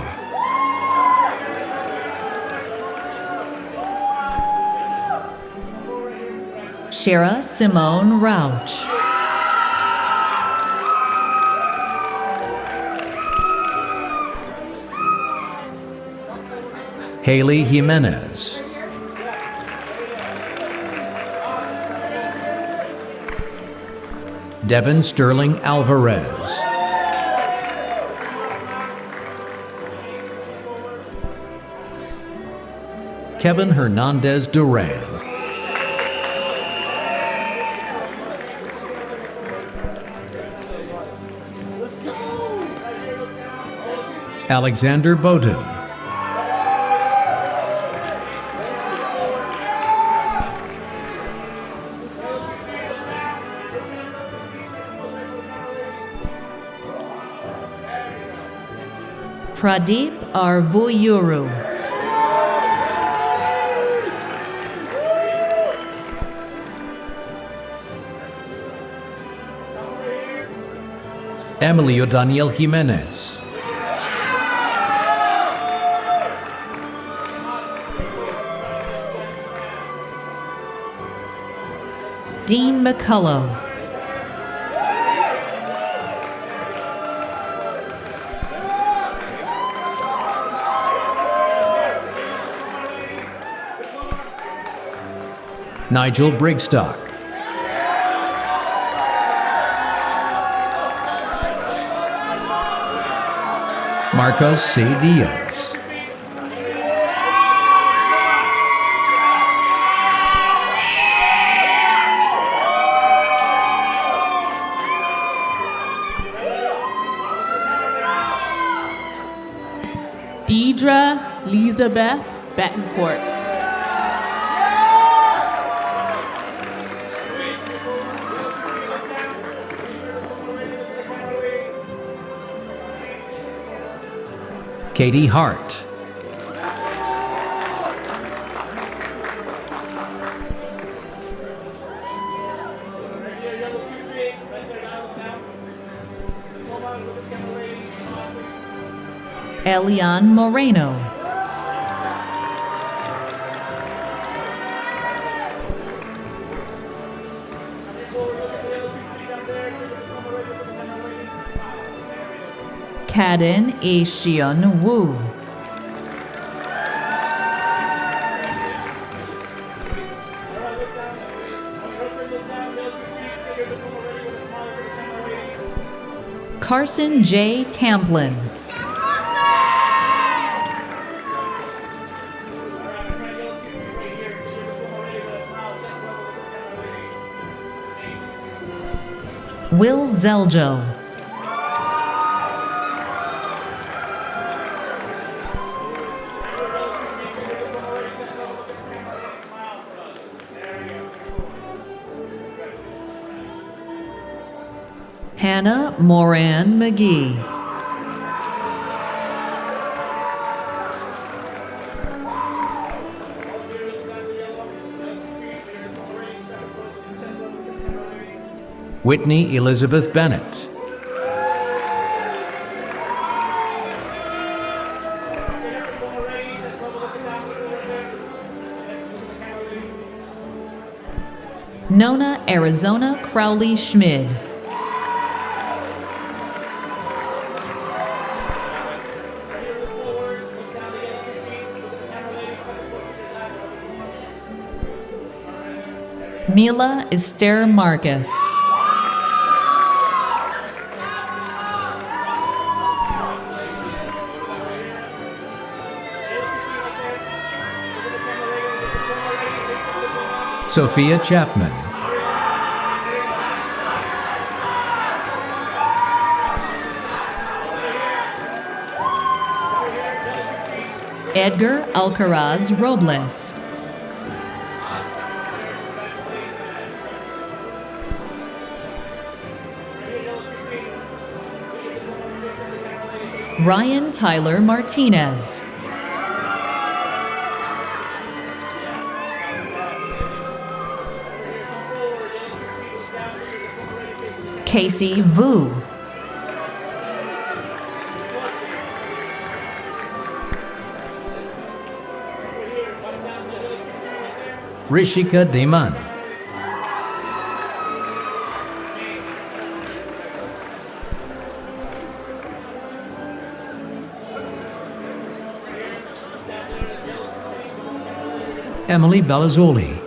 Shara Simone Rauch. Haley Jimenez. Devin Sterling Alvarez. Kevin Hernandez Duran. Alexander Bowden. Pradeep Arvuyuru. Emilio Daniel Jimenez. Dean McCullough. Nigel Brigstock, Marcos C. Diaz, Deidre Elizabeth Betancourt. Katie Hart, Elian Moreno, Kadin Aishion Wu, Carson J. Tamplin, Will Zeljo, Hannah Moran McGee, Whitney Elizabeth Bennett, Nona Arizona Crowley Schmid, Mila Esther Marcus, Sophia Chapman, Edgar Alcaraz Robles, Ryan Tyler Martinez, Casey Vu, Rishika Deman, Emily Bellazzoli,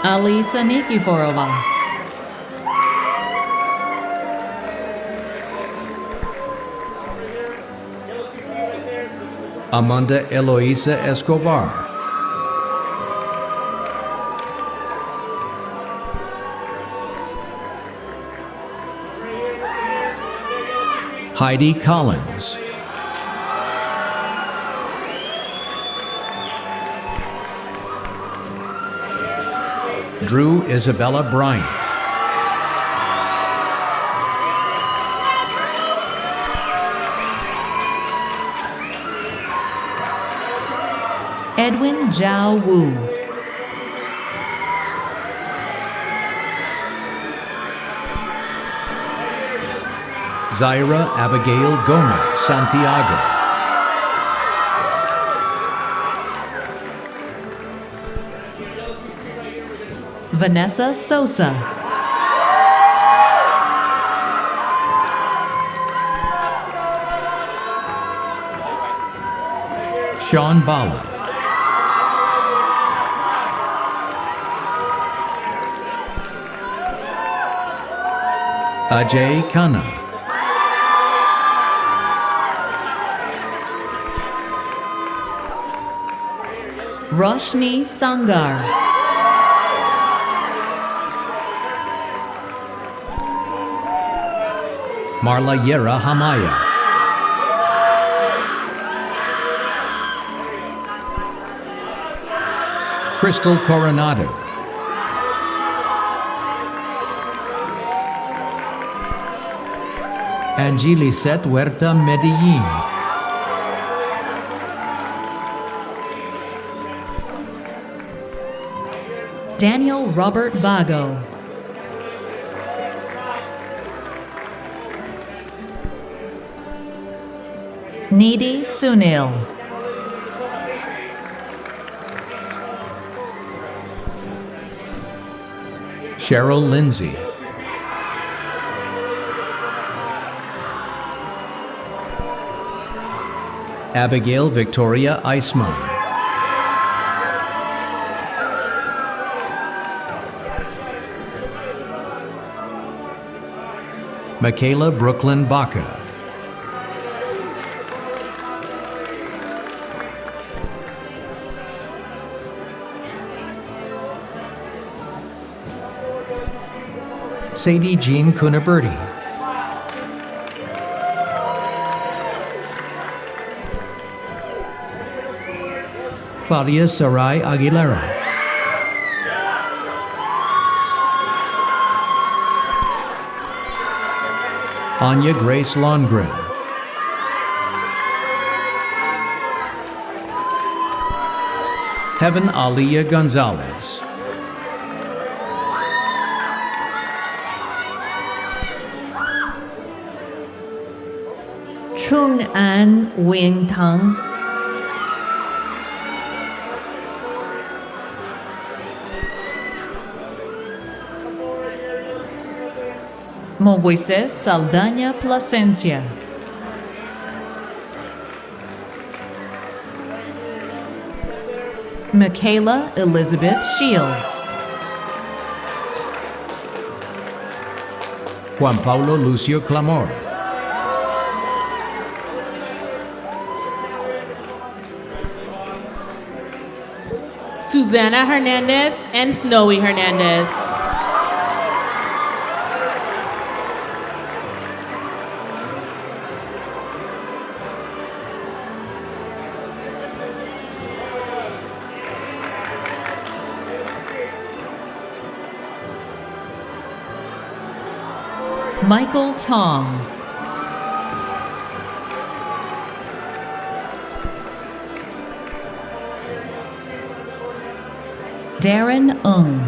Alisa Nikiforova, Amanda Eloisa Escobar, Heidi Collins, Drew Isabella Bryant, Edwin Zhao Wu, Zaira Abigail Gomez Santiago, Vanessa Sosa, Sean Bala, Ajay Khanna, Roshni Sangar, Marla Yera Hamaya, Crystal Coronado, Angelisette Huerta Medellin, Daniel Robert Vago, Nidhi Sunil, Cheryl Lindsay, Abigail Victoria Eisman, Michaela Brooklyn Baca, Sadie Jean Cunaberti, Claudia Sarai Aguilera, Anya Grace Longren, Heaven Aliyah Gonzalez, Trung An Wing Tang, Moises Saldaña Plasencia, Michaela Elizabeth Shields, Juan Paulo Lucio Clamor, Susana Hernandez and Snowy Hernandez. Michael Tong, Darren Ung,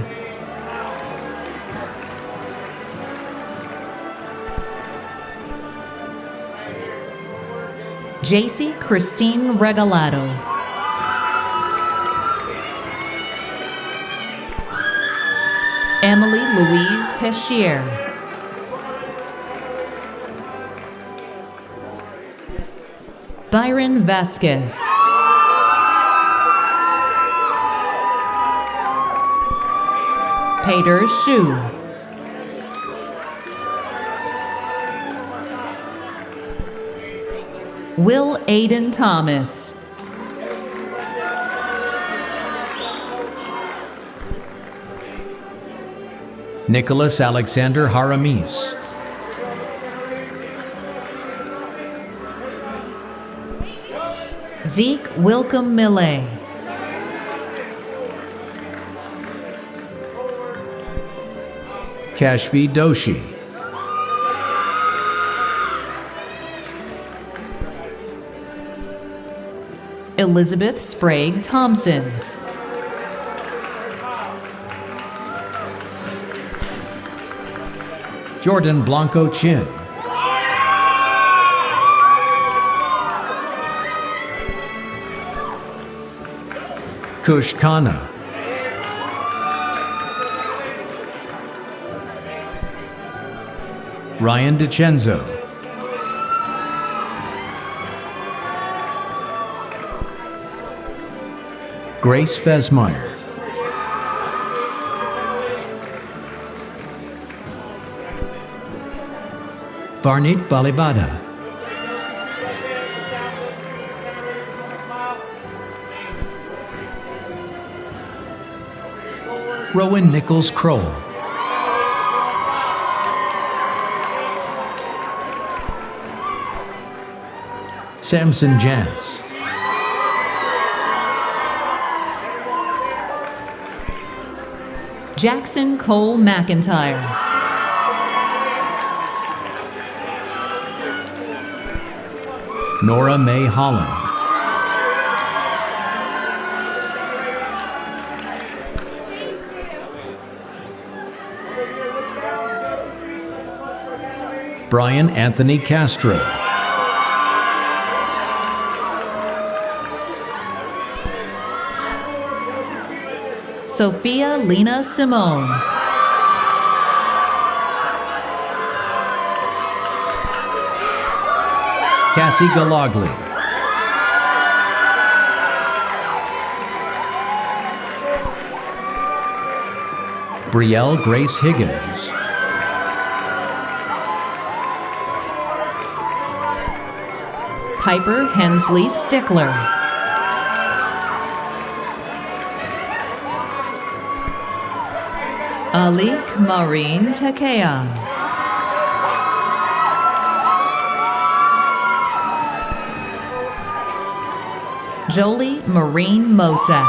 JC Christine Regalado, Emily Louise Peschier, Byron Vasquez, Peter Shu, Will Aiden Thomas, Nicholas Alexander Haramis, Zeke Wilcom Millet, Kashvi Doshi, Elizabeth Sprague Thompson, Jordan Blanco Chin, Kush Khanna, Ryan DiCenzo, Grace Fesmeyer. Varnit Balibada. Rowan Nichols Kroll. Samson Jantz. Jackson Cole McIntyre. Nora Mae Holland. Brian Anthony Castro. Sophia Lena Simone. Cassie Galagli. Brielle Grace Higgins. Piper Hensley Stickler. Alik Maureen Tekean. Jolie Marine Mosak.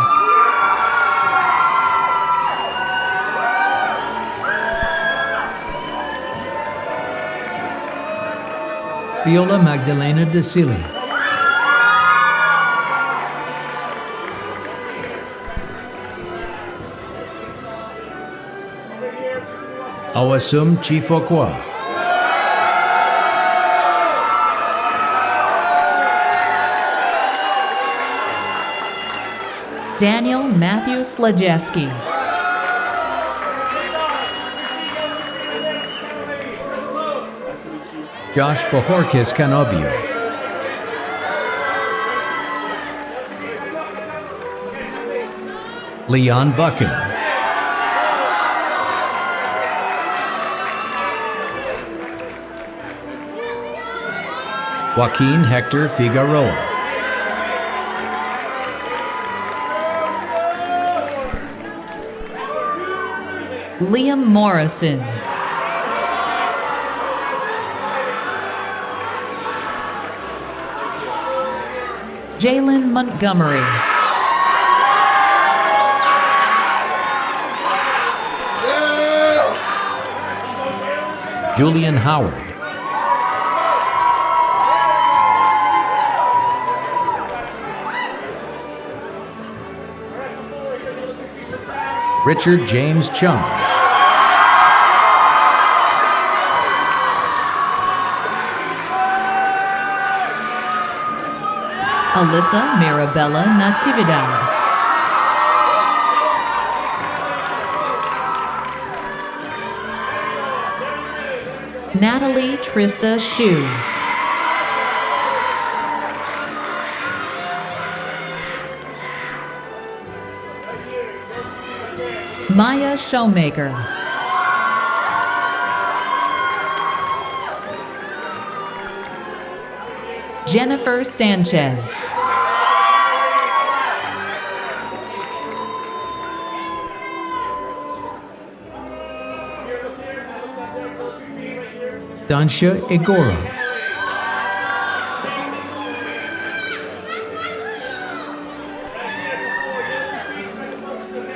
Viola Magdalena De Silly. Awasum Chifokwa. Daniel Matthew Slajeski. Josh Bajorquez Canobio. Leon Buchan. Joaquin Hector Figueroa. Liam Morrison. Jalen Montgomery. Julian Howard. Richard James Chung. Alyssa Mirabella Natividad. Natalie Trista Shu. Maya Showmaker. Jennifer Sanchez. Dansha Egorov.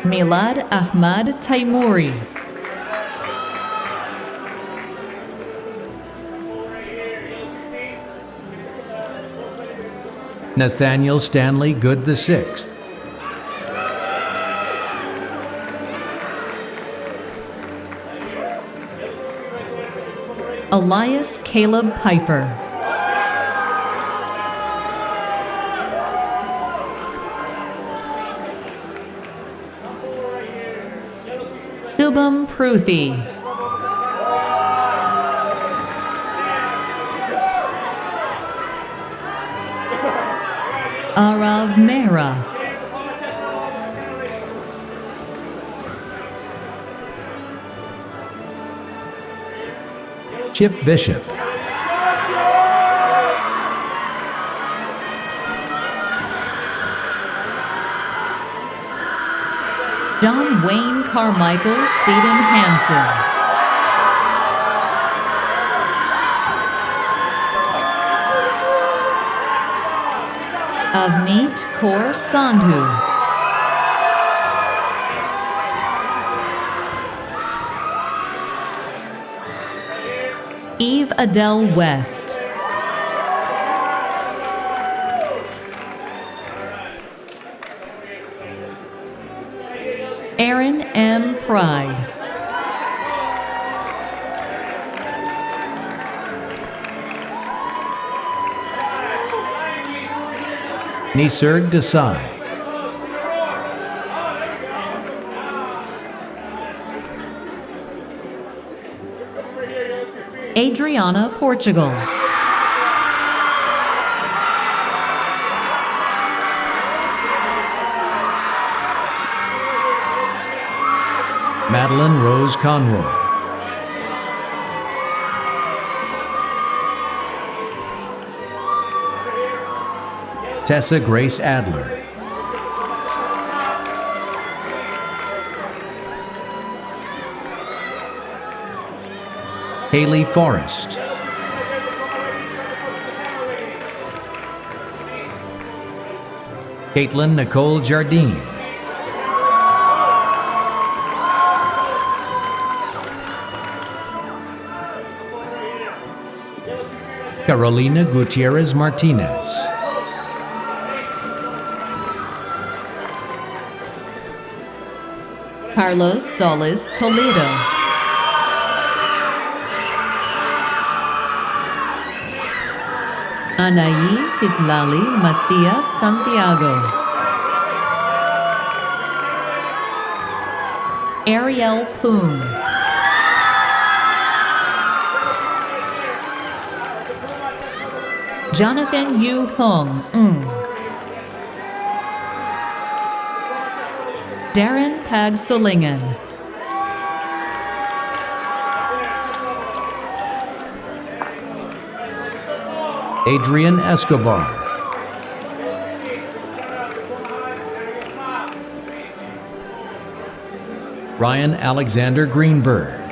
Milad Ahmad Taimuri. Nathaniel Stanley Good VI. Elias Caleb Piper. Shubham Pruthi. Arav Mehra. Chip Bishop, John Wayne Carmichael Seaton Hansen. Avneet Kaur Sandhu. Eve Adele West. Aaron M. Pride. Nisarg Desai, Adriana Portugal. Madeline Rose Conroy, Tessa Grace Adler, Haley Forrest, Caitlin Nicole Jardine, Carolina Gutierrez Martinez, Carlos Solis Toledo. Anaí Citlali Matias Santiago. Ariel Poon. Jonathan Yu Hung. Darren Pagsolingen. Adrian Escobar, Ryan Alexander Greenberg,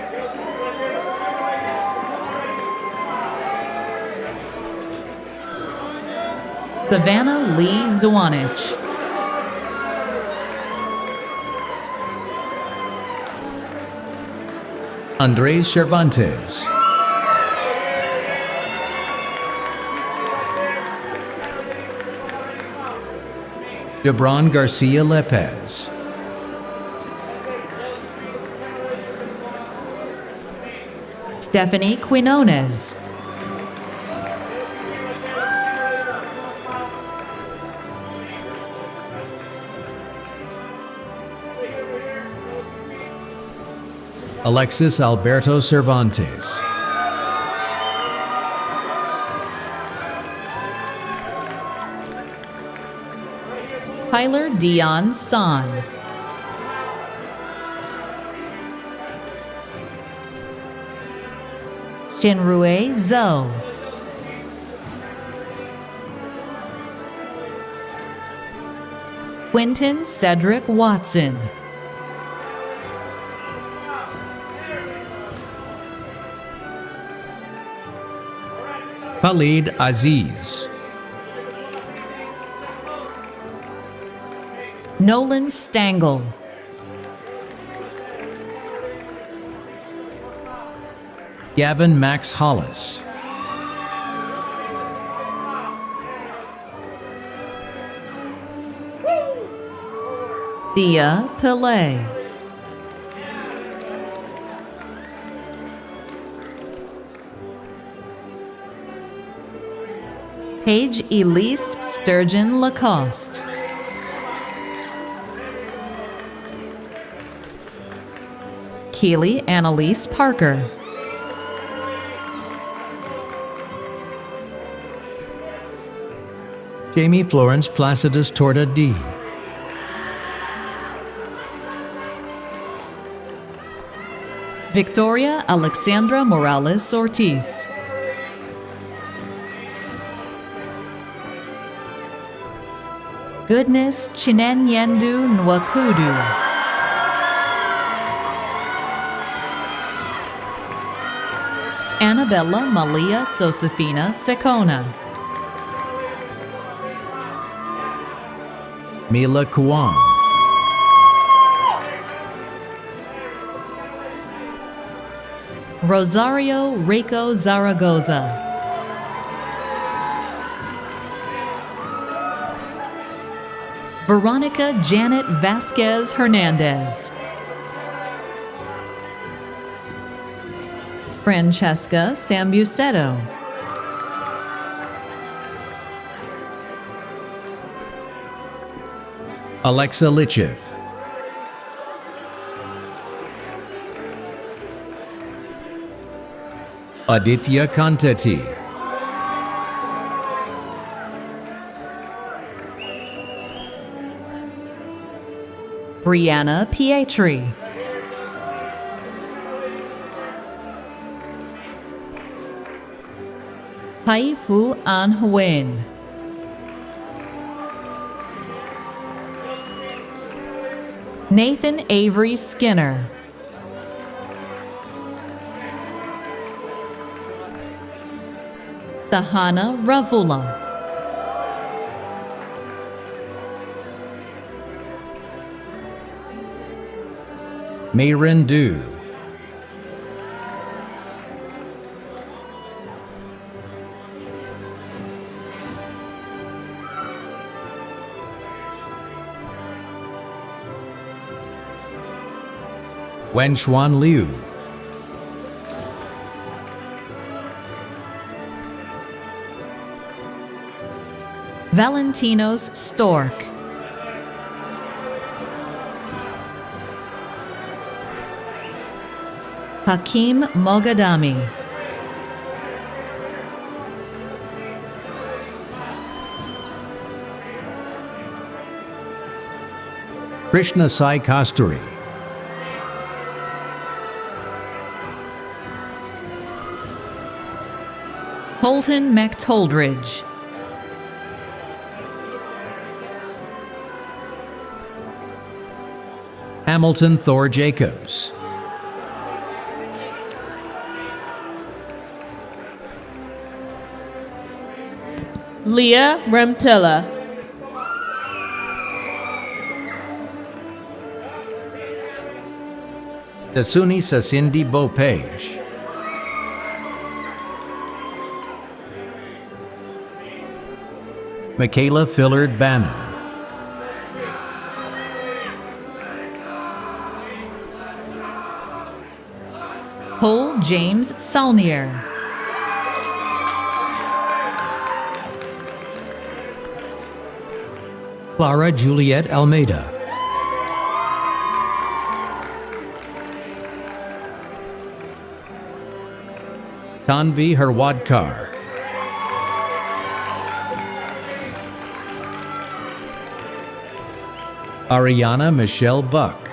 Savannah Lee Zwanich. Andres Cervantes, Debron Garcia Lopez, Stephanie Quinones. Alexis Alberto Cervantes, Tyler Dion San. Shinrue Zhou. Quentin Cedric Watson. Khalid Aziz, Nolan Stangle. Gavin Max Hollis, Thea Pillay. Paige Elise Sturgeon Lacoste. Keely Annalise Parker. Jamie Florence Placidus Torta D, Victoria Alexandra Morales Ortiz. Goodness Chinenyendu Nwakudu. Annabella Malia Josefina Secona. Mila Kuang, Rosario Rico Zaragoza. Veronica Janet Vasquez Hernandez. Francesca Sambuceto. Alexa Lichev, Aditya Kanteti, Brianna Pietri. Haifu An Huen. Nathan Avery Skinner. Sahana Ravula. Mayrin Du, Wenchuan Liu, Valentinos Stork. Hakim Mogadami. Krishna Sai Kasturi, Colton McToldridge. Hamilton Thor Jacobs, Leah Remtilla. Dasuni Sasindi Bopage, Michaela Fillard Bannon, Cole James Saulnier. Clara Juliet Almeida, Tanvi Herwadkar, Ariana Michelle Buck,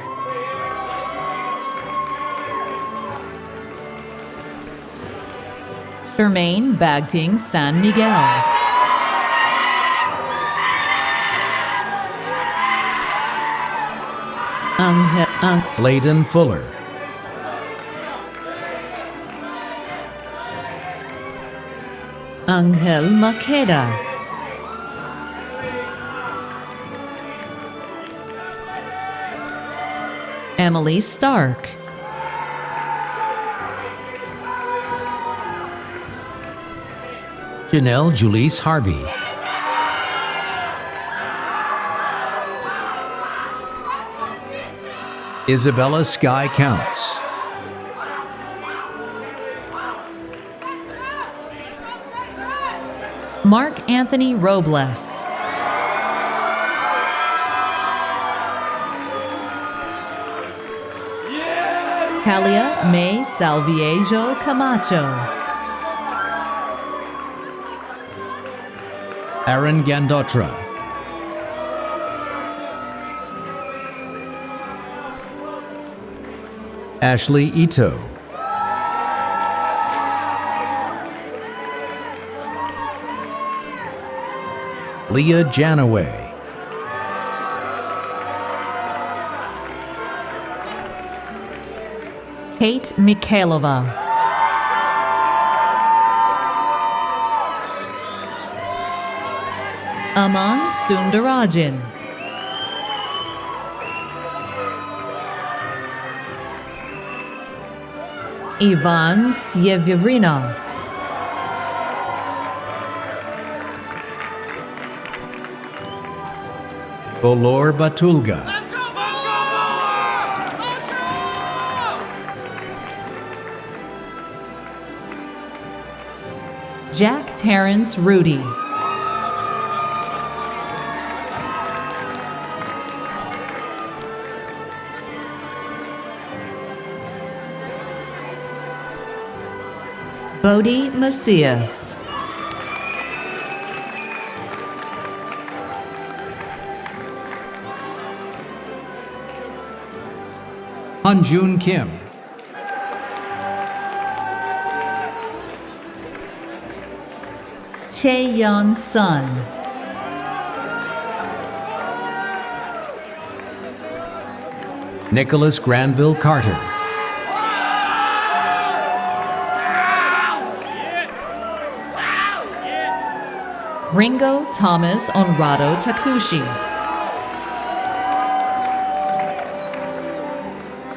Charmaine Bagting San Miguel. Bladen Fuller, Angel Maqueda. Emily Stark. Janelle Julisse Harvey, Isabella Sky Counts, Mark Anthony Robles. Calia May Salviejo Camacho. Aaron Gandotra, Ashley Ito, Leah Janaway, Kate Mikhailova, Aman Sundarajan, Ivan Syevirinov, Bolor Batulga, Jack Terrence Rudy, Bodhi Macias, Hanjun Kim, Chaeyeon Sun, Nicholas Granville Carter, Ringo Thomas Onrado Takushi,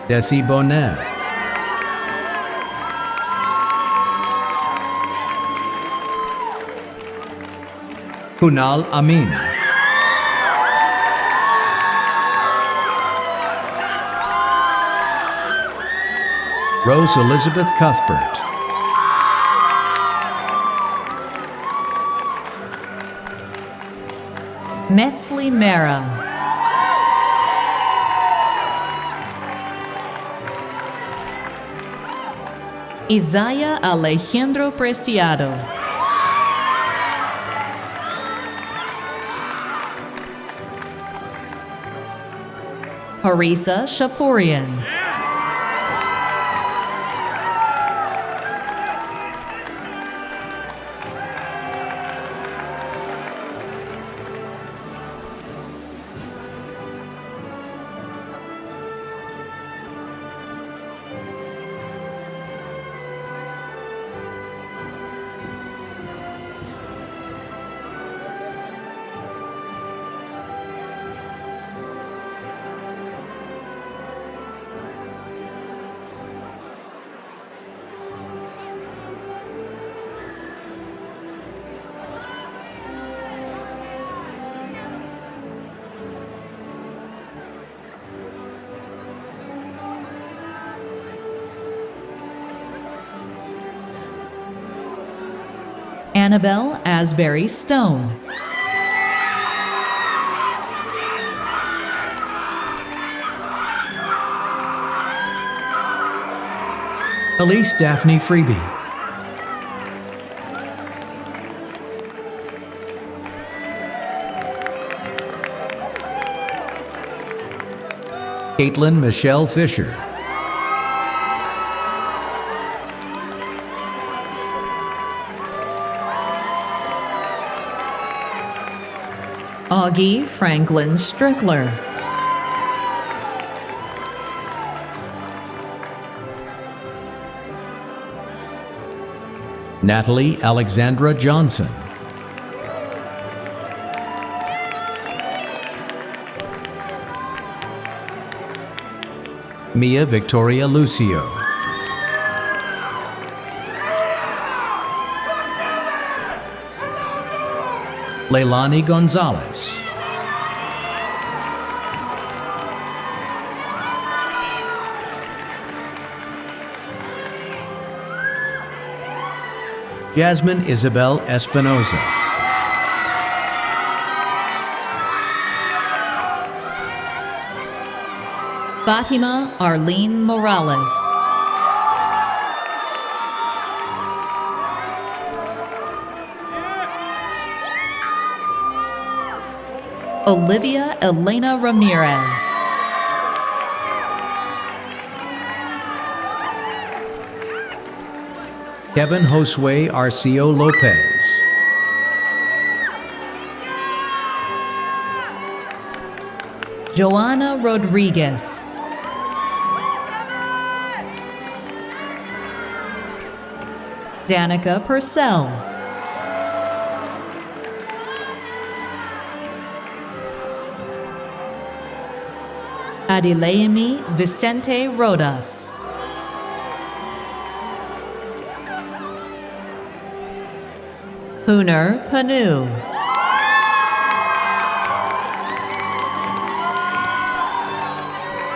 Desi Bonev, Kunal Amin, Rose Elizabeth Cuthbert, Metzli Mera, Isaiah Alejandro Preciado, Harisa Shapurian, Annabelle Asbury Stone, Elise Daphne Freebie, Caitlin Michelle Fisher, Augie Franklin Strickler, Natalie Alexandra Johnson, Mia Victoria Lucio, Leilani Gonzalez, Jasmine Isabel Espinoza, Fatima Arlene Morales, Olivia Elena Ramirez, Kevin Josue Arcio Lopez, Joanna Rodriguez. Danica Purcell. Adileimi Vicente Rodas. Huner Panu.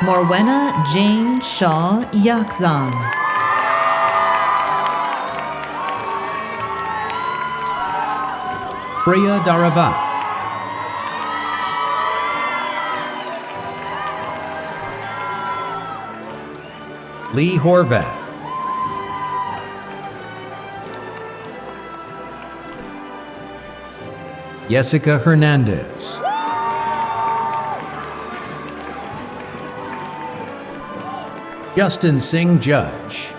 Morwenna Jane Shaw Yakzan. Freya Daravath. Lee Horvath. Jessica Hernandez. Justin Singh Judge.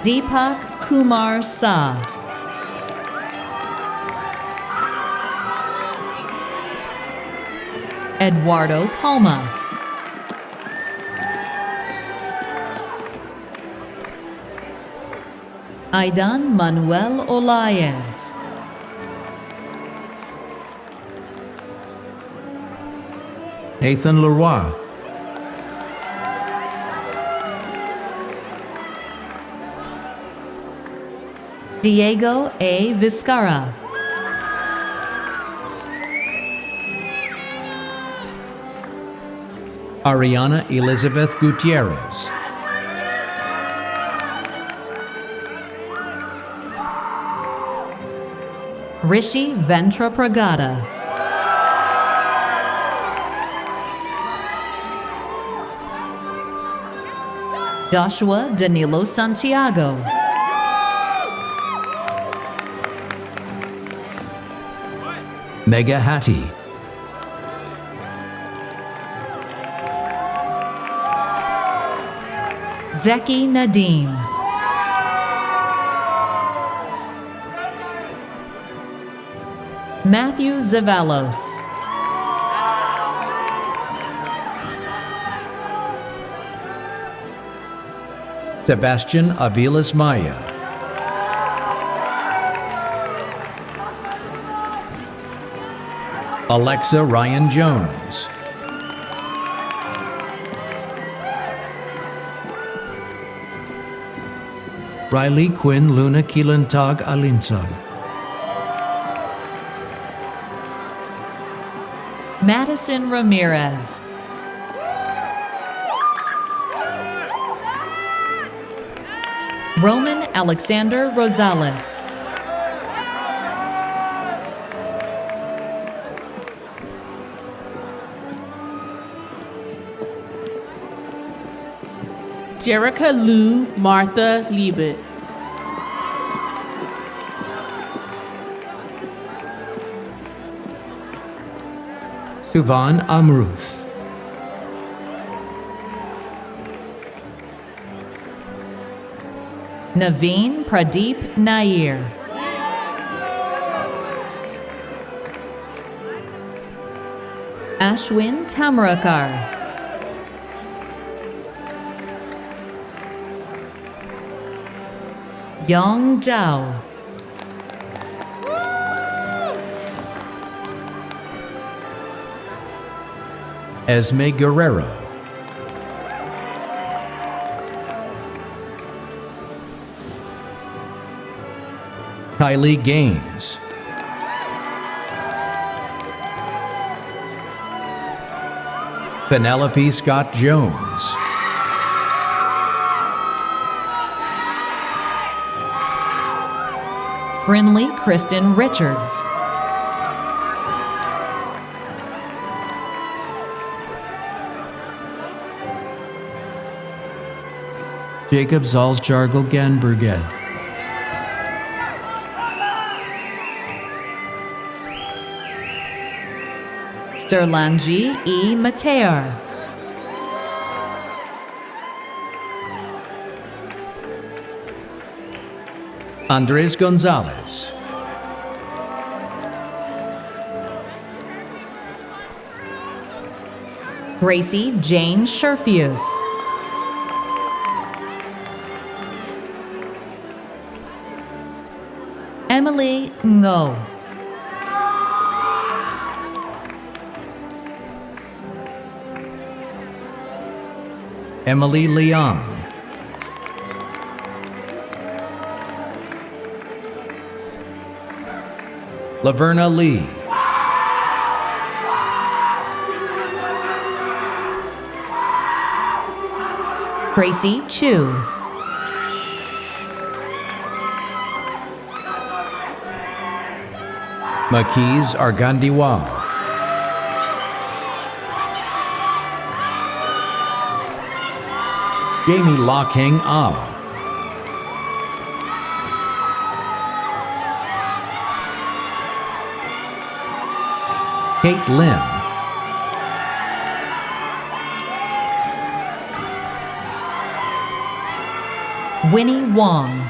Deepak Kumar Sa. Eduardo Palma. Aidan Manuel Olayez. Nathan Leroy. Diego A. Vizcarra. Ariana Elizabeth Gutierrez. Rishi Ventra Pragada. Joshua Danilo Santiago. Mega Hattie. Zeki Nadim. Matthew Zavalos. Sebastian Aviles Maya. Alexa Ryan Jones. Riley Quinn Luna Kilantag Alinsag. Madison Ramirez. Roman Alexander Rosales. Jerica Lou Martha Liebet. Suvan Amruth. Naveen Pradeep Nair. Ashwin Tamrakar. Yong Zhao. Esme Guerrero. Kylie Gaines. Penelope Scott Jones. Brinley Kristen Richards. Jacob Zalsjargel Ganberged. Sterlangi E. Matear. Andres Gonzalez. Gracie Jane Sherfius. Emily Ngo. Emily Liang. Laverna Lee. Tracy Chu. Makees Argandiwal. Jamie Lokheng Ao. Kate Lim. Winnie Wong.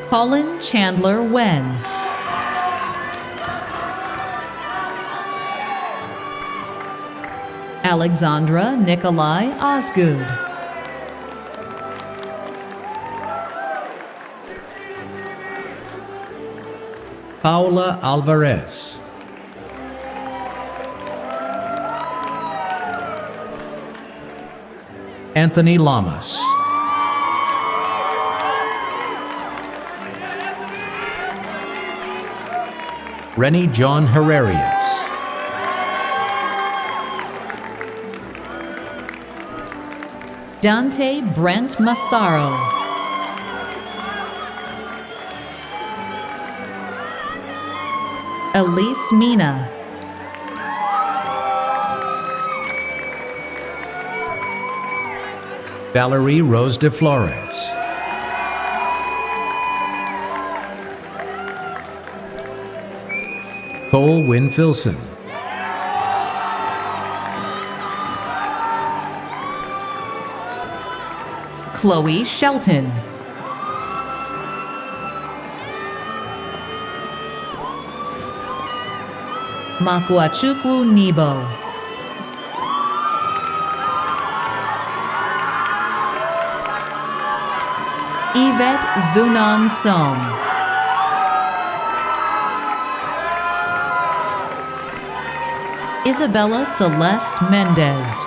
Colin Chandler Wen. Alexandra Nikolai Osgood. Paula Alvarez. Anthony Lamas. Rennie John Herrerias. Dante Brent Massaro. Elise Mina. Valerie Rose de Flores. Cole Wynn Filson. Chloe Shelton. Makwachukwu Nebo. Yvette Zunan Som. Isabella Celeste Mendez.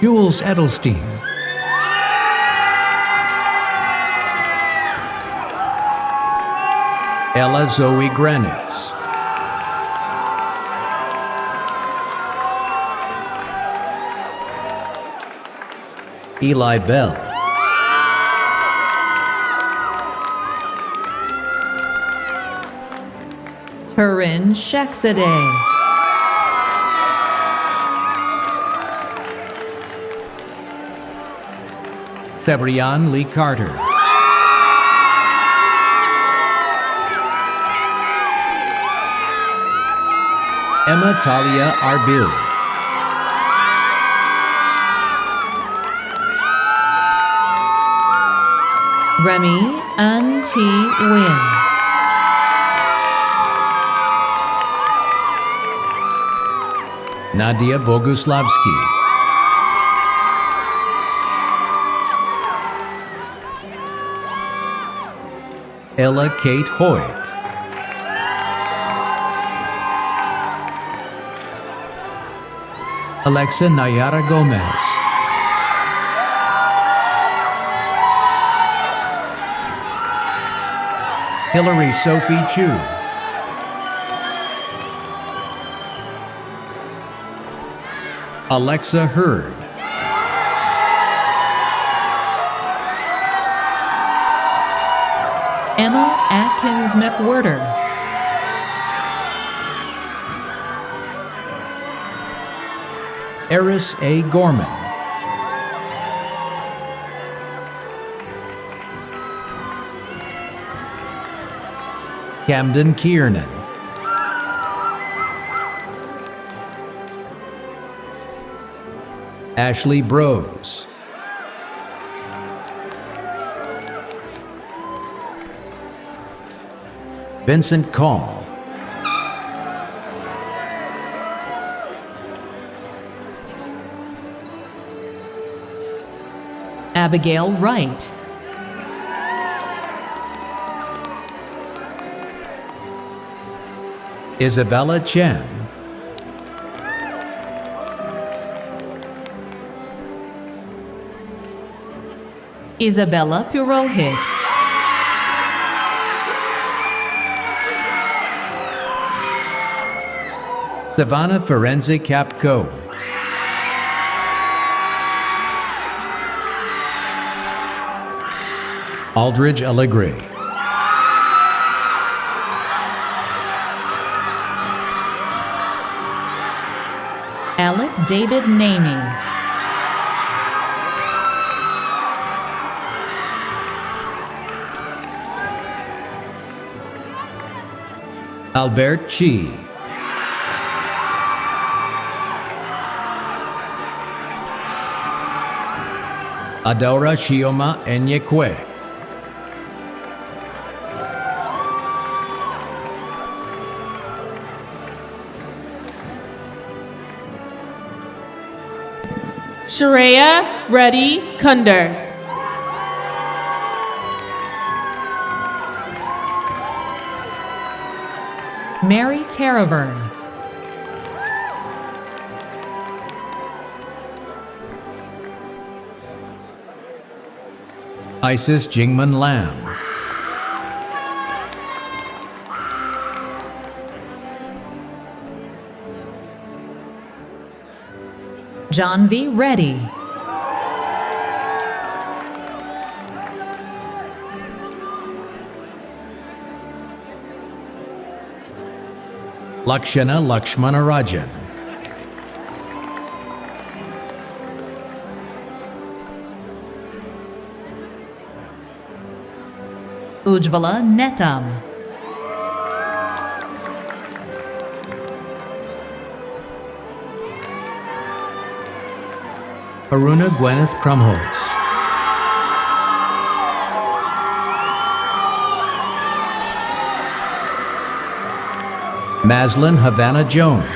Jules Edelstein. Ella Zoe Granitz. Eli Bell. Turin Sheksadeh. Sebrian Lee Carter. Emma Talia Arbil. Remy An T. Win. Nadia Boguslavsky. Ella Kate Hoyt. Alexa Nayara Gomez. Hillary Sophie Chu. Alexa Hurd. Emma Atkins McWhirter. Eris A. Gorman. Camden Kiernan. Ashley Brose, Vincent Call, Abigail Wright, Isabella Chen, Isabella Purohit, Savannah Ferenzi Capco, Aldridge Allegri, Alec David Naney, Albert Chi, Adora Shioma Enyekwe, Sharia Reddy Kunder. Mary Taravern, Isis Jingman Lam, John V. Reddy, Lakshana Lakshmanarajan, Ujvala Netam, Haruna Gwyneth Krumholtz, Maslin Havana Jones,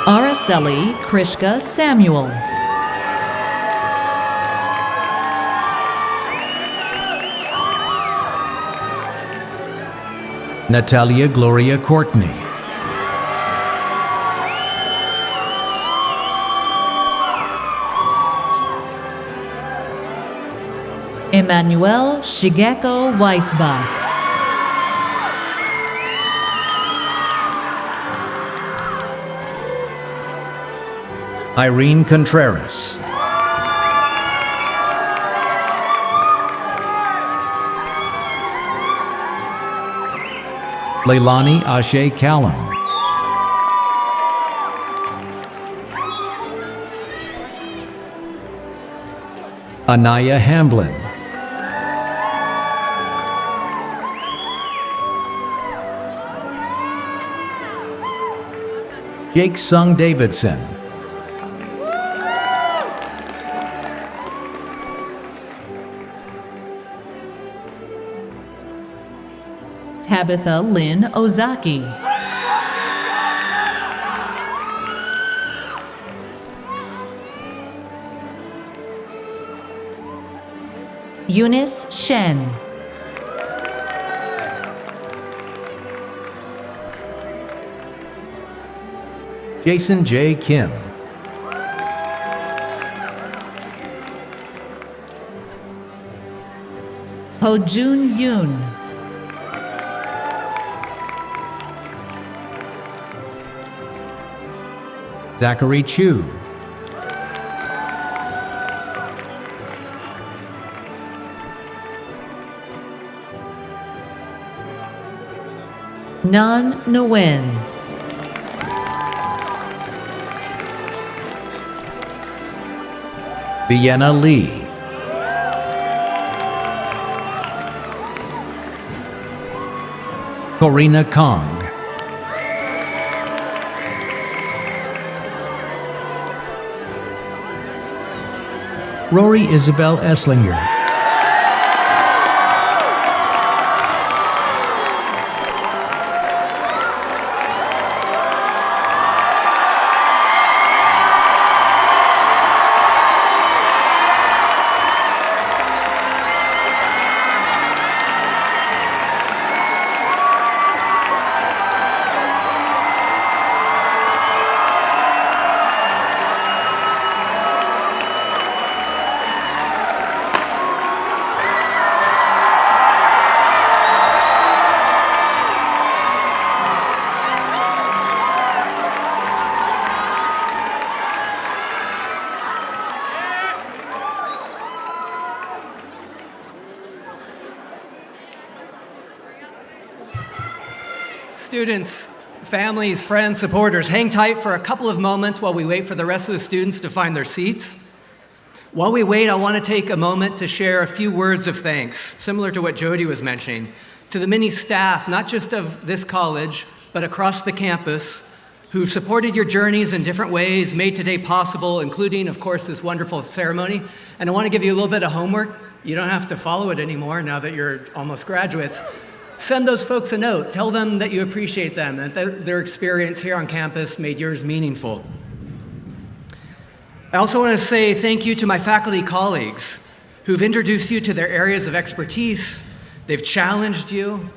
Araceli Krishka Samuel, Natalia Gloria Courtney, Emmanuel Shigeko Weisbach, Irene Contreras, Leilani Ashe Callum, Anaya Hamblin, Jake Sung Davidson, Tabitha Lynn Ozaki, Eunice Shen, Jason J. Kim, Ho Jun Yoon, Zachary Chu, Nan Nguyen, Vienna Lee, Corina Kong, Rory Isabel Esslinger, Students, families, friends, supporters, hang tight for a couple of moments while we wait for the rest of the students to find their seats. While we wait, I want to take a moment to share a few words of thanks, similar to what Jody was mentioning, to the many staff, not just of this college, but across the campus, who've supported your journeys in different ways, made today possible, including, of course, this wonderful ceremony. And I want to give you a little bit of homework. You don't have to follow it anymore now that you're almost graduates. Send those folks a note. Tell them that you appreciate them, that their experience here on campus made yours meaningful. I also want to say thank you to my faculty colleagues who've introduced you to their areas of expertise. They've challenged you,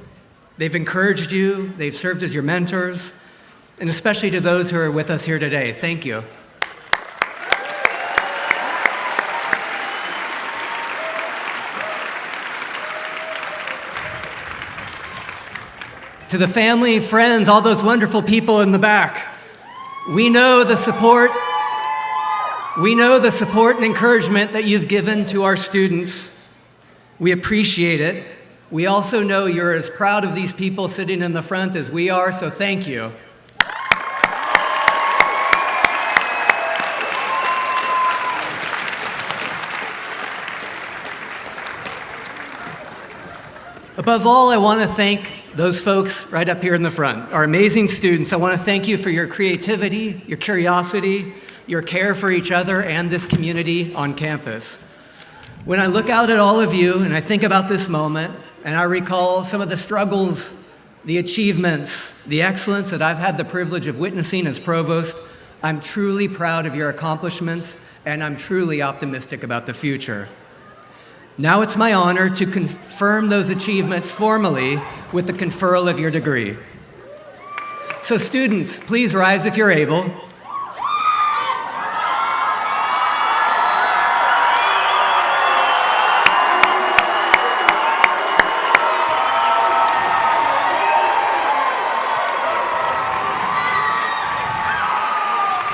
they've encouraged you, they've served as your mentors, and especially to those who are with us here today. Thank you. To the family, friends, all those wonderful people in the back, we know the support and encouragement that you've given to our students. We appreciate it. We also know you're as proud of these people sitting in the front as we are, so thank you. Above all, I want to thank those folks right up here in the front, our amazing students. I want to thank you for your creativity, your curiosity, your care for each other and this community on campus. When I look out at all of you and I think about this moment, and I recall some of the struggles, the achievements, the excellence that I've had the privilege of witnessing as provost, I'm truly proud of your accomplishments, and I'm truly optimistic about the future. Now it's my honor to confirm those achievements formally with the conferral of your degree. So students, please rise if you're able.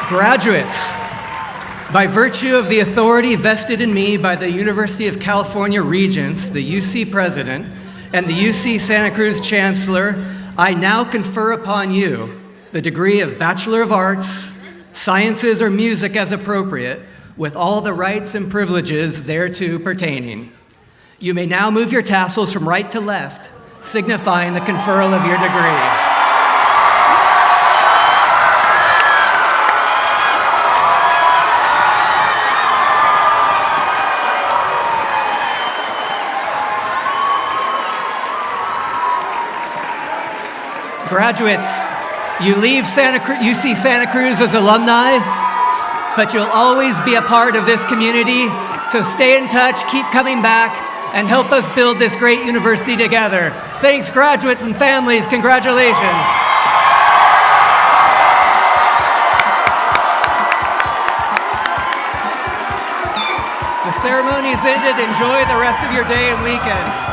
Graduates, by virtue of the authority vested in me by the University of California Regents, the UC President, and the UC Santa Cruz Chancellor, I now confer upon you the degree of Bachelor of Arts, Sciences or Music as appropriate, with all the rights and privileges thereto pertaining. You may now move your tassels from right to left, signifying the conferral of your degree. Graduates, you leave UC Santa Cruz as alumni, but you'll always be a part of this community, so stay in touch, keep coming back, and help us build this great university together. Thanks, graduates and families. Congratulations. The ceremony is ended. Enjoy the rest of your day and weekend.